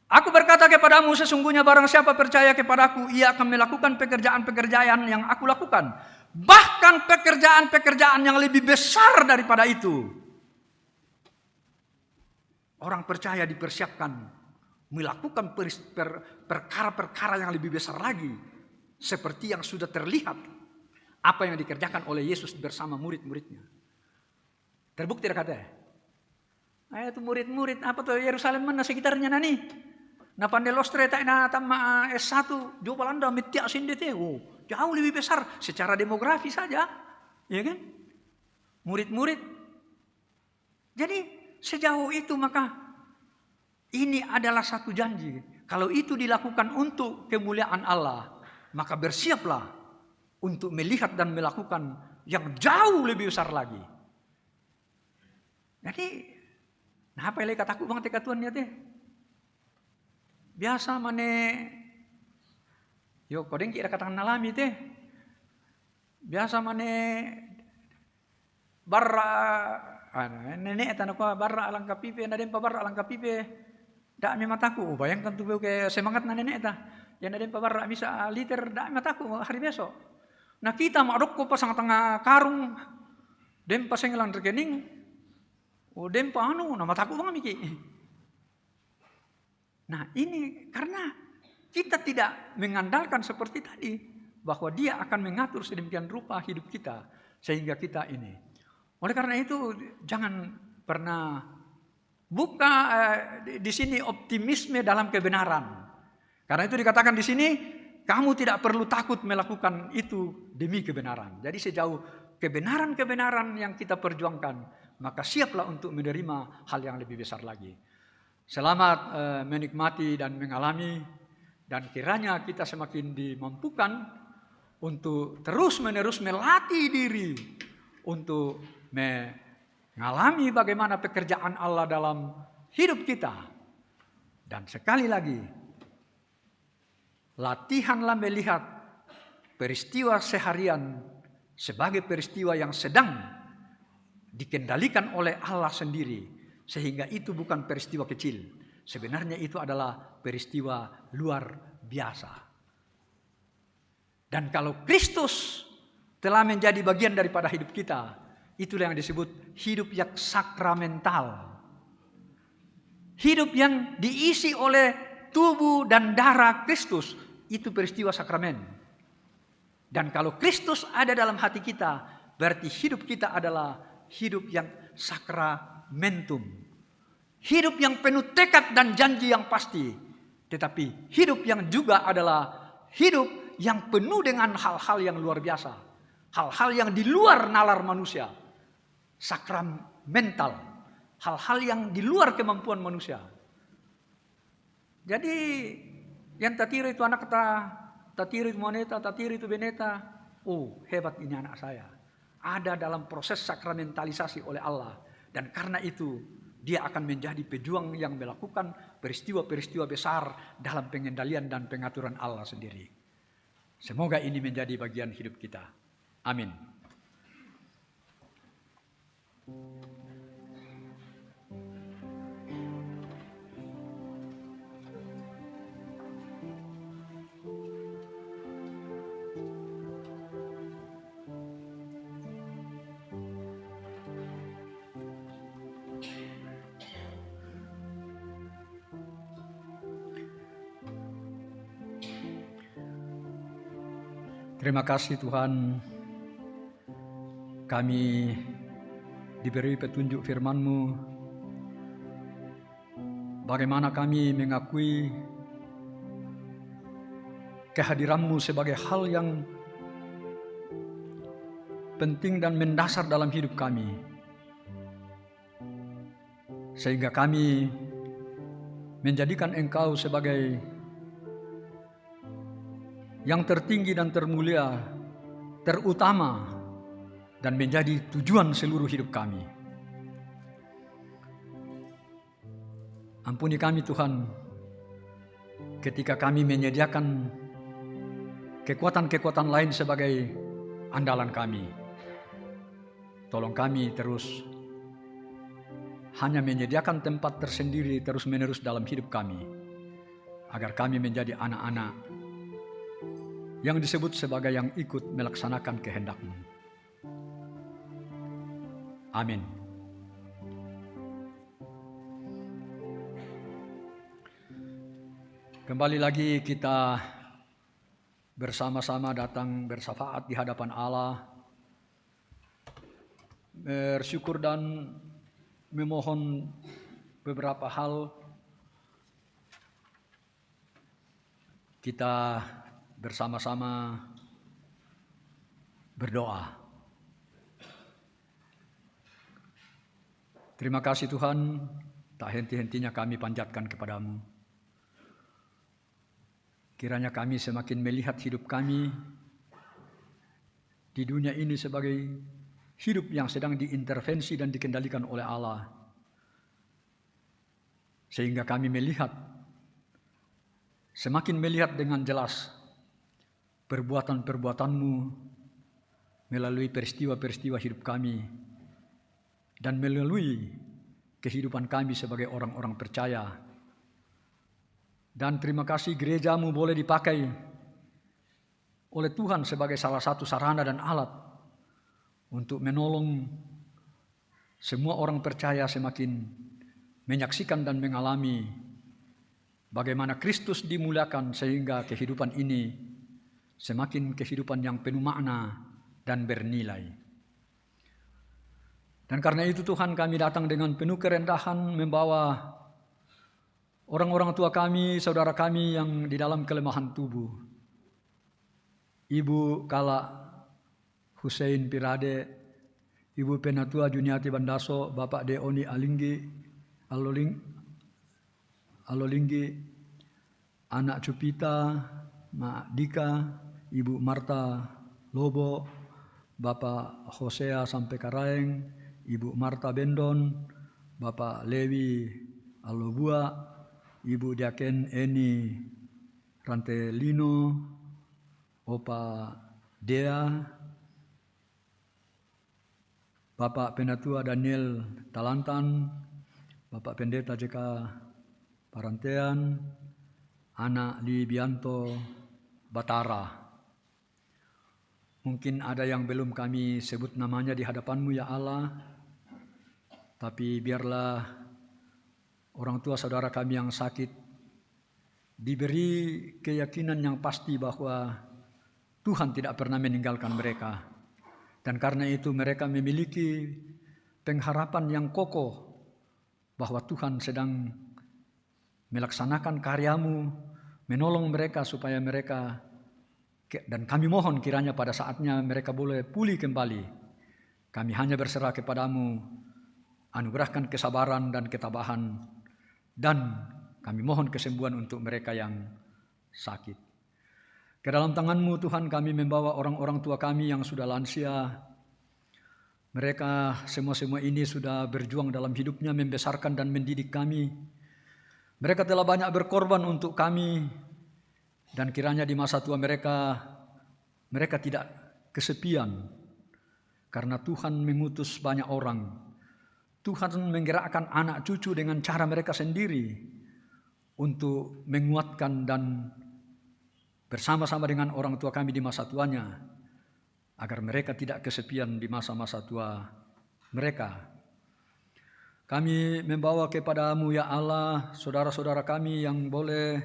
Aku berkata kepadamu, sesungguhnya barang siapa percaya kepadaku, ia akan melakukan pekerjaan-pekerjaan yang aku lakukan. Bahkan pekerjaan-pekerjaan yang lebih besar daripada itu. Orang percaya dipersiapkan melakukan perkara-perkara yang lebih besar lagi. Seperti yang sudah terlihat apa yang dikerjakan oleh Yesus bersama murid-muridnya. Terbukti kata. Itu murid-murid apa tuh Yerusalem mana sekitarnya nani. Na pandelos treta na tama S1 jo Belanda mitia sindete. Jauh lebih besar secara demografi saja. Ya kan? Murid-murid. Jadi sejauh itu maka ini adalah satu janji. Kalau itu dilakukan untuk kemuliaan Allah, maka bersiaplah untuk melihat dan melakukan yang jauh lebih besar lagi. Jadi, nah apa yang kataku bang teka Tuhan ya teh? Biasa mana Yo kodeng kira katakan nalami teh. Biasa mane barra nenek tanah ko barra alang kapipe na den pa barra alang kapipe. Da mi mataku. Bayangkan tuh ke semangat na nenek ta. Yang na den pa barra bisa liter da mi mataku hari besok. Nah kita makdok ko pasang tengah karung. Den pa sengelang rekening. Oh den pa anu na mataku bang miki. Nah ini karena kita tidak mengandalkan seperti tadi bahwa Dia akan mengatur sedemikian rupa hidup kita sehingga kita ini. Oleh karena itu jangan pernah buka di sini optimisme dalam kebenaran. Karena itu dikatakan di sini kamu tidak perlu takut melakukan itu demi kebenaran. Jadi sejauh kebenaran-kebenaran yang kita perjuangkan, maka siaplah untuk menerima hal yang lebih besar lagi. Selamat menikmati dan mengalami. Dan kiranya kita semakin dimampukan untuk terus-menerus melatih diri untuk mengalami bagaimana pekerjaan Allah dalam hidup kita. Dan sekali lagi, latihanlah melihat peristiwa seharian sebagai peristiwa yang sedang dikendalikan oleh Allah sendiri. Sehingga itu bukan peristiwa kecil. Sebenarnya itu adalah peristiwa luar biasa. Dan kalau Kristus telah menjadi bagian daripada hidup kita, itulah yang disebut hidup yang sakramental. Hidup yang diisi oleh tubuh dan darah Kristus, itu peristiwa sakramen. Dan kalau Kristus ada dalam hati kita, berarti hidup kita adalah hidup yang sakramentum. Hidup yang penuh tekad dan janji yang pasti. Tetapi hidup yang juga adalah hidup yang penuh dengan hal-hal yang luar biasa. Hal-hal yang di luar nalar manusia. Sakramental. Hal-hal yang di luar kemampuan manusia. Jadi yang tatiro itu anak kata, tatiro itu moneta, tatiro itu beneta. Oh hebat ini anak saya. Ada dalam proses sakramentalisasi oleh Allah. Dan karena itu dia akan menjadi pejuang yang melakukan peristiwa-peristiwa besar dalam pengendalian dan pengaturan Allah sendiri. Semoga ini menjadi bagian hidup kita. Amin. Terima kasih Tuhan, kami diberi petunjuk firman-Mu, bagaimana kami mengakui kehadiran-Mu sebagai hal yang penting dan mendasar dalam hidup kami. Sehingga kami menjadikan Engkau sebagai yang tertinggi dan termulia, terutama, dan menjadi tujuan seluruh hidup kami. Ampuni kami Tuhan, ketika kami menyediakan kekuatan-kekuatan lain sebagai andalan kami. Tolong kami terus hanya menyediakan tempat tersendiri terus-menerus dalam hidup kami, agar kami menjadi anak-anak yang disebut sebagai yang ikut melaksanakan kehendak-Mu. Amin. Kembali lagi kita bersama-sama datang bersyafaat di hadapan Allah, bersyukur dan memohon beberapa hal. Kita bersama-sama berdoa. Terima kasih Tuhan, tak henti-hentinya kami panjatkan kepadamu. Kiranya kami semakin melihat hidup kami di dunia ini sebagai hidup yang sedang diintervensi dan dikendalikan oleh Allah. Sehingga kami semakin melihat dengan jelas perbuatan-perbuatan-Mu melalui peristiwa-peristiwa hidup kami dan melalui kehidupan kami sebagai orang-orang percaya. Dan terima kasih gereja-Mu boleh dipakai oleh Tuhan sebagai salah satu sarana dan alat untuk menolong semua orang percaya semakin menyaksikan dan mengalami bagaimana Kristus dimuliakan sehingga kehidupan ini semakin kehidupan yang penuh makna dan bernilai. Dan karena itu Tuhan, kami datang dengan penuh kerendahan membawa orang-orang tua kami, saudara kami yang di dalam kelemahan tubuh. Ibu Kala Hussein Pirade, Ibu Penatua Juniati Bandaso, Bapak Deoni Alolinggi, anak Cupita, Mak Dika, Ibu Marta Lobo, Bapak Hosea sampai Karaeng, Ibu Marta Bendon, Bapak Lewi Alobua, Ibu Diaken Eni Rantelino, Opa Dea, Bapak Penatua Daniel Talantan, Bapak Pendeta JK Parantean, Anak Libianto Batara. Mungkin ada yang belum kami sebut namanya di hadapan-Mu ya Allah, tapi biarlah orang tua saudara kami yang sakit diberi keyakinan yang pasti bahwa Tuhan tidak pernah meninggalkan mereka. Dan karena itu mereka memiliki pengharapan yang kokoh bahwa Tuhan sedang melaksanakan karya-Mu, menolong mereka supaya mereka, dan kami mohon kiranya pada saatnya mereka boleh pulih kembali. Kami hanya berserah kepada-Mu, anugerahkan kesabaran dan ketabahan, dan kami mohon kesembuhan untuk mereka yang sakit. Ke dalam tangan-Mu Tuhan kami membawa orang-orang tua kami yang sudah lansia. Mereka semua ini sudah berjuang dalam hidupnya, membesarkan dan mendidik kami. Mereka telah banyak berkorban untuk kami, dan kiranya di masa tua mereka tidak kesepian, karena Tuhan mengutus banyak orang. Tuhan menggerakkan anak cucu dengan cara mereka sendiri untuk menguatkan dan bersama-sama dengan orang tua kami di masa tuanya, agar mereka tidak kesepian di masa-masa tua mereka. Kami membawa kepada-Mu ya Allah saudara-saudara kami yang boleh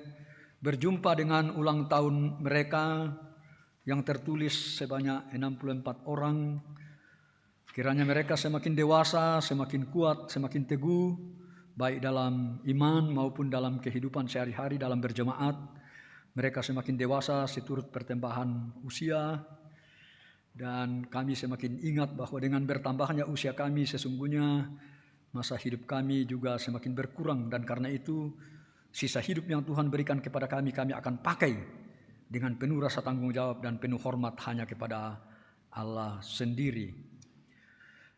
berjumpa dengan ulang tahun mereka yang tertulis sebanyak 64 orang. Kiranya mereka semakin dewasa, semakin kuat, semakin teguh, baik dalam iman maupun dalam kehidupan sehari-hari dalam berjemaat. Mereka semakin dewasa seturut pertambahan usia, dan kami semakin ingat bahwa dengan bertambahnya usia kami sesungguhnya masa hidup kami juga semakin berkurang, dan karena itu sisa hidup yang Tuhan berikan kepada kami akan pakai dengan penuh rasa tanggung jawab dan penuh hormat hanya kepada Allah sendiri.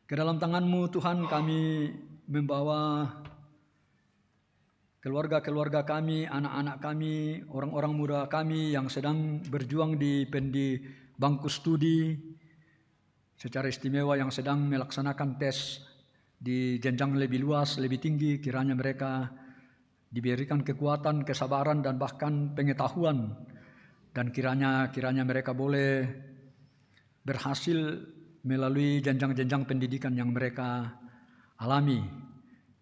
Ke dalam tangan-Mu Tuhan kami membawa keluarga-keluarga kami, anak-anak kami, orang-orang muda kami yang sedang berjuang di bangku studi, secara istimewa yang sedang melaksanakan tes di jenjang lebih luas, lebih tinggi. Kiranya mereka diberikan kekuatan, kesabaran, dan bahkan pengetahuan, dan kiranya mereka boleh berhasil melalui jenjang-jenjang pendidikan yang mereka alami.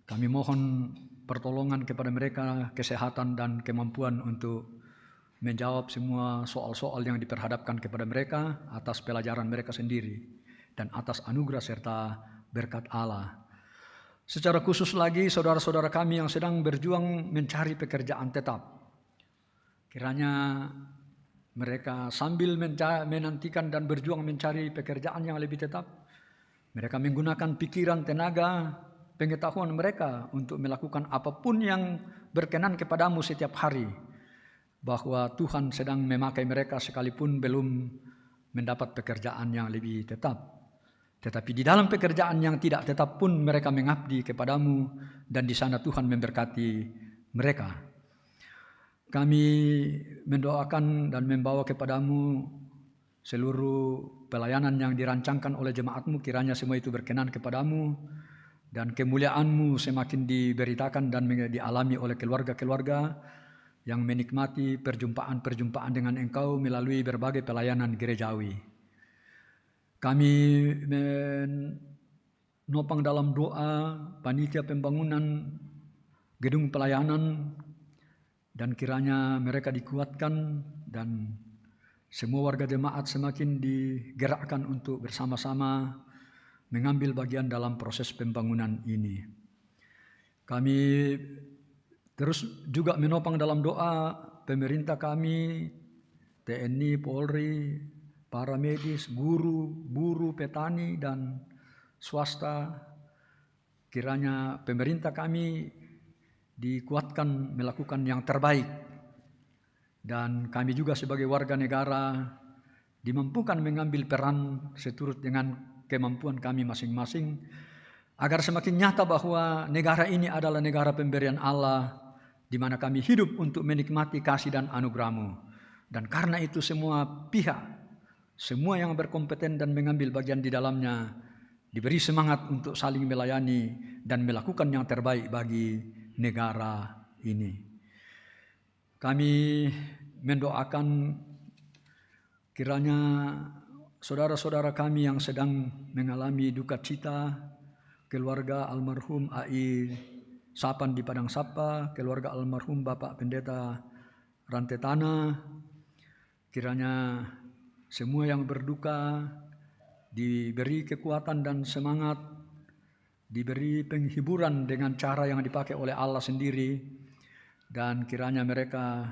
Kami mohon pertolongan kepada mereka, kesehatan dan kemampuan untuk menjawab semua soal-soal yang diperhadapkan kepada mereka atas pelajaran mereka sendiri dan atas anugerah serta berkat Allah. Secara khusus lagi saudara-saudara kami yang sedang berjuang mencari pekerjaan tetap, kiranya mereka sambil menantikan dan berjuang mencari pekerjaan yang lebih tetap, mereka menggunakan pikiran, tenaga, pengetahuan mereka untuk melakukan apapun yang berkenan kepada-Mu setiap hari, bahwa Tuhan sedang memakai mereka sekalipun belum mendapat pekerjaan yang lebih tetap. Tetapi di dalam pekerjaan yang tidak tetap pun mereka mengabdi kepada-Mu, dan di sana Tuhan memberkati mereka. Kami mendoakan dan membawa kepadamu seluruh pelayanan yang dirancangkan oleh jemaatmu, kiranya semua itu berkenan kepadamu dan kemuliaanmu semakin diberitakan dan dialami oleh keluarga-keluarga yang menikmati perjumpaan-perjumpaan dengan Engkau melalui berbagai pelayanan gerejawi. Kami menopang dalam doa panitia pembangunan gedung pelayanan dan kiranya mereka dikuatkan dan semua warga jemaat semakin digerakkan untuk bersama-sama mengambil bagian dalam proses pembangunan ini. Kami terus juga menopang dalam doa pemerintah kami, TNI, Polri, para medis, guru, buruh, petani, dan swasta. Kiranya pemerintah kami dikuatkan melakukan yang terbaik. Dan kami juga sebagai warga negara dimampukan mengambil peran seturut dengan kemampuan kami masing-masing agar semakin nyata bahwa negara ini adalah negara pemberian Allah di mana kami hidup untuk menikmati kasih dan anugerah-Mu. Dan karena itu semua pihak, semua yang berkompeten dan mengambil bagian di dalamnya diberi semangat untuk saling melayani dan melakukan yang terbaik bagi negara ini. Kami mendoakan kiranya saudara-saudara kami yang sedang mengalami duka cita, keluarga almarhum AI Sapan di Padang Sapa, keluarga almarhum Bapak Pendeta Rantai Tanah, kiranya semua yang berduka diberi kekuatan dan semangat, diberi penghiburan dengan cara yang dipakai oleh Allah sendiri, dan kiranya mereka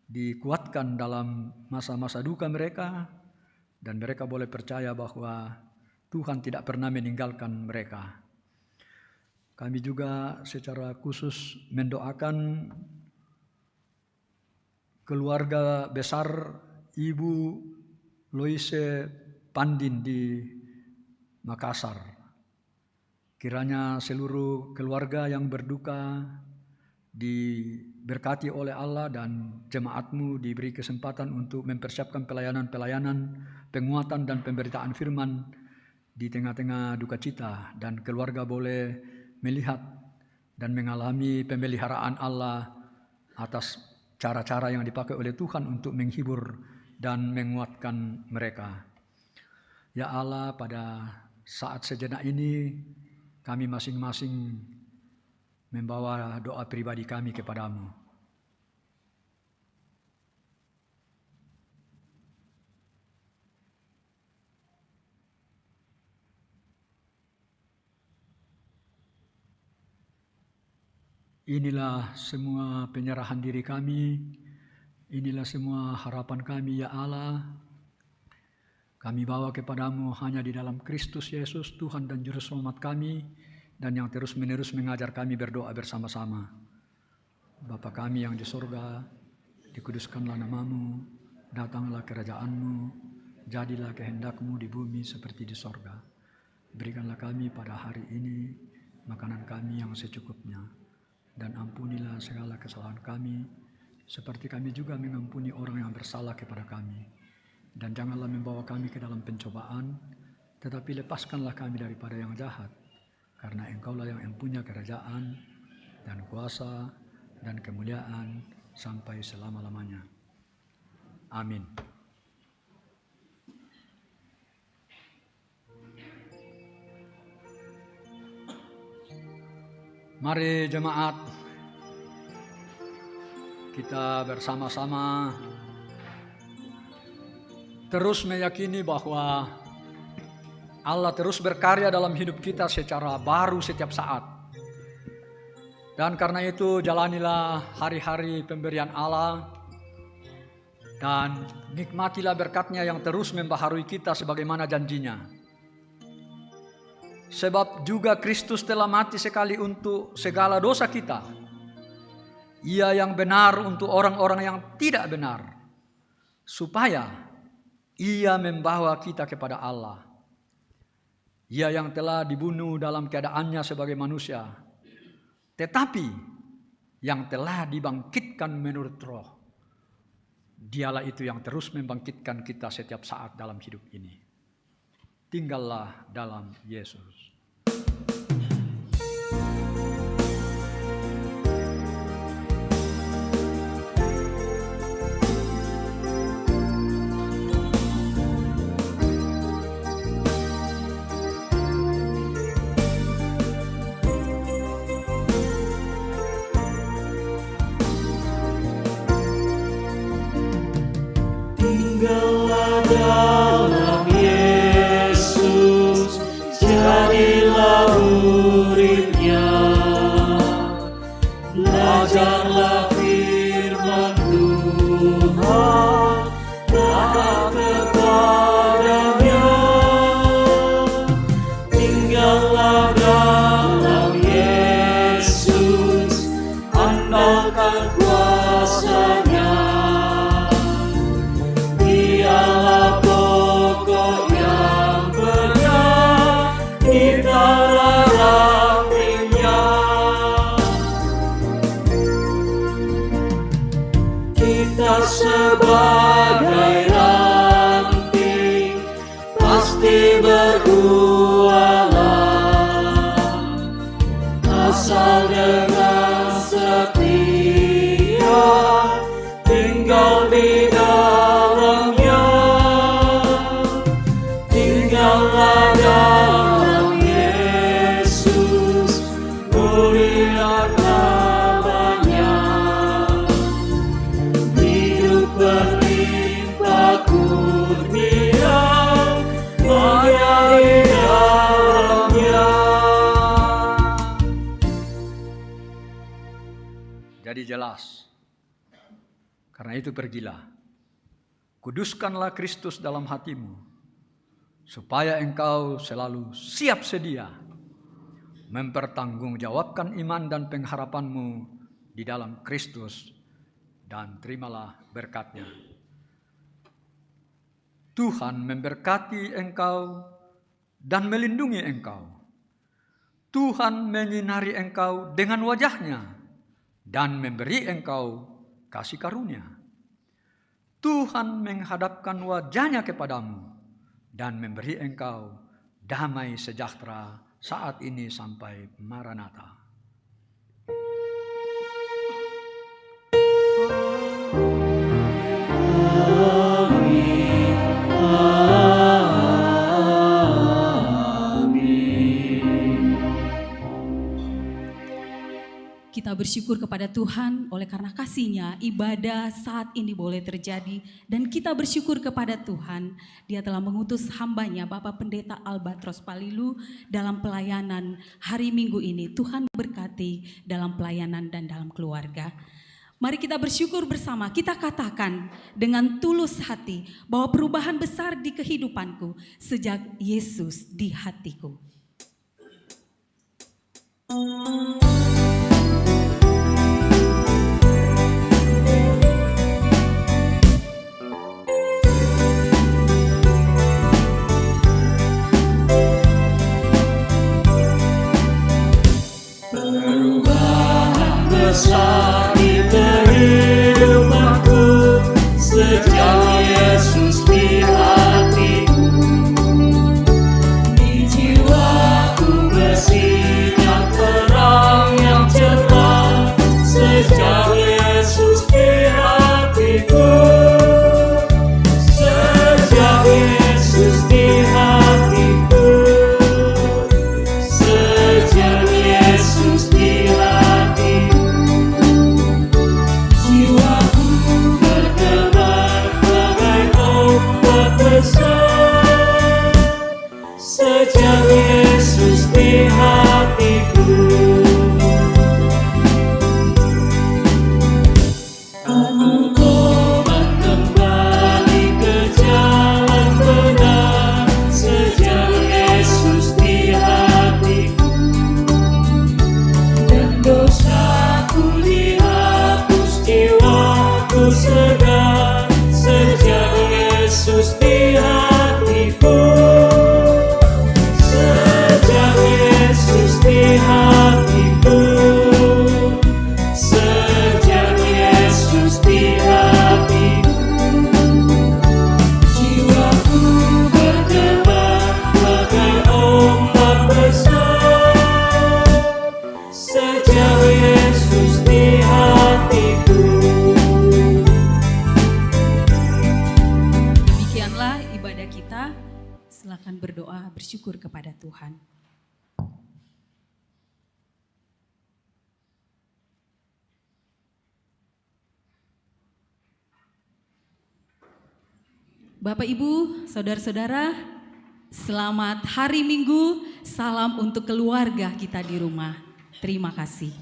dikuatkan dalam masa-masa duka mereka dan mereka boleh percaya bahwa Tuhan tidak pernah meninggalkan mereka. Kami juga secara khusus mendoakan keluarga besar Ibu Loise Pandin di Makassar. Kiranya seluruh keluarga yang berduka diberkati oleh Allah dan jemaat-Mu diberi kesempatan untuk mempersiapkan pelayanan-pelayanan, penguatan dan pemberitaan firman di tengah-tengah duka cita, dan keluarga boleh melihat dan mengalami pemeliharaan Allah atas cara-cara yang dipakai oleh Tuhan untuk menghibur dan menguatkan mereka. Ya Allah, pada saat sejenak ini kami masing-masing membawa doa pribadi kami kepadamu. Inilah semua penyerahan diri kami, inilah semua harapan kami ya Allah. Kami bawa kepadamu hanya di dalam Kristus Yesus, Tuhan dan Juru Selamat kami, dan yang terus-menerus mengajar kami berdoa bersama-sama. Bapa kami yang di surga, dikuduskanlah nama-Mu, datanglah kerajaan-Mu, jadilah kehendak-Mu di bumi seperti di sorga. Berikanlah kami pada hari ini makanan kami yang secukupnya, dan ampunilah segala kesalahan kami, seperti kami juga mengampuni orang yang bersalah kepada kami. Dan janganlah membawa kami ke dalam pencobaan, tetapi lepaskanlah kami daripada yang jahat, karena Engkaulah yang mempunyai kerajaan dan kuasa dan kemuliaan sampai selama-lamanya. Amin. Mari jemaat, kita bersama-sama terus meyakini bahwa Allah terus berkarya dalam hidup kita secara baru setiap saat. Dan karena itu jalanilah hari-hari pemberian Allah dan nikmatilah berkat-Nya yang terus membaharui kita sebagaimana janjinya. Sebab juga Kristus telah mati sekali untuk segala dosa kita. Ia yang benar untuk orang-orang yang tidak benar, supaya Ia membawa kita kepada Allah. Ia yang telah dibunuh dalam keadaannya sebagai manusia, tetapi yang telah dibangkitkan dibangkitkan menurut roh. Dialah itu yang terus membangkitkan kita setiap saat dalam hidup ini. Tinggallah dalam Yesus. Tinggallah dalam Yesus, jadilah muridnya. Belajarlah firman Tuhan, taat kepadanya. Tinggallah dalam Yesus, andalkan kuasa-Nya. Dialah pokok yang benar, kita rantingnya. Kita sebagai ranting pasti berbuahlah, asal dengan setia tinggal di dalamnya. Tinggallah dalam Yesus, muliakan namanya. Hidup berlimpah kurnia, hanya di dalamnya. Jadi jelas. Karena itu pergilah, kuduskanlah Kristus dalam hatimu, supaya engkau selalu siap sedia mempertanggungjawabkan iman dan pengharapanmu di dalam Kristus, dan terimalah berkat-Nya. Tuhan memberkati engkau dan melindungi engkau. Tuhan menyinari engkau dengan wajah-Nya dan memberi engkau kasih karunia. Tuhan menghadapkan wajah-Nya kepadamu dan memberi engkau damai sejahtera saat ini sampai Maranatha. Kita bersyukur kepada Tuhan oleh karena kasih-Nya ibadah saat ini boleh terjadi, dan kita bersyukur kepada Tuhan Dia telah mengutus hamba-Nya Bapak Pendeta Albatros Palilu dalam pelayanan hari Minggu ini. Tuhan berkati dalam pelayanan dan dalam keluarga. Mari kita bersyukur bersama, kita katakan dengan tulus hati bahwa perubahan besar di kehidupanku sejak Yesus di hatiku. Perubahan besar di kehidupanku sejak Yesus di hatiku. Di jiwaku bersinar terang yang cerah sejak Yesus di hatiku. Sejak Yesus di hatiku. Sejak Yesus di hatiku. Jiwaku berdebar bagai ombak. saudara, silakan berdoa bersyukur kepada Tuhan. Bapak, Ibu, saudara-saudara, selamat hari Minggu, salam untuk keluarga kita di rumah. Terima kasih.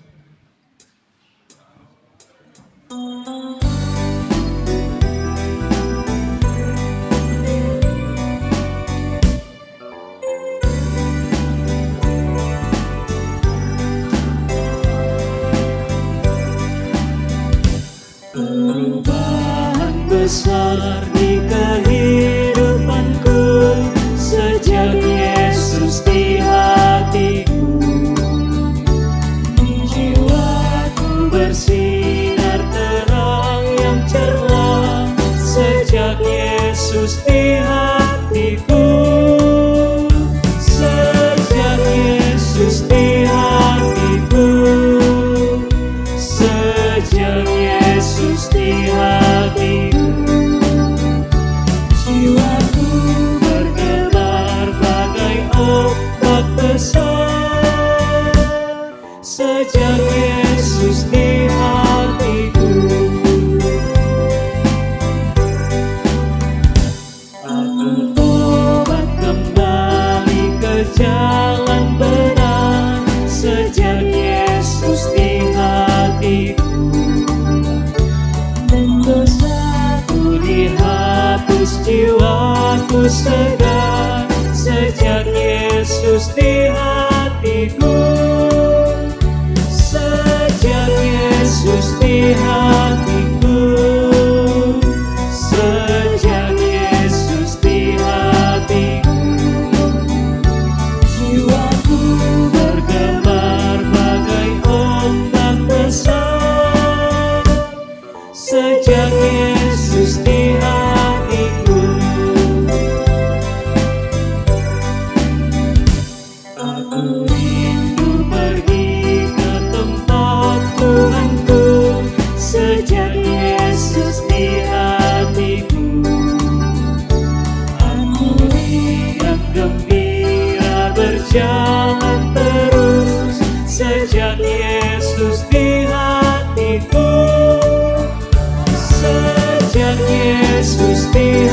Perubahan besar di kehidupanku sejak Yesus di hatiku. Jiwaku bersinar terang yang cerah sejak Yesus di hatiku. Sejak Yesus di hatiku. Sejak Yesus di hatiku. Jiwaku bergetar bagai ombak besar sejak Yesus di hatiku. Aku tobat kembali ke jalan benar sejak Yesus di hatiku. Dan dosaku dihapus, jiwaku segar sejak Yesus di hatiku. Sejak Yesus di hatiku. Sejak Yesus di hatiku. Jiwaku bergemar bagai ombak besar sejak Yesus di hatiku. Aku rindu pergi ke tempat Tuhanku sejak Yesus di hatiku. Aku riang gembira berjalan terus sejak Yesus di hatiku. Sejak Yesus di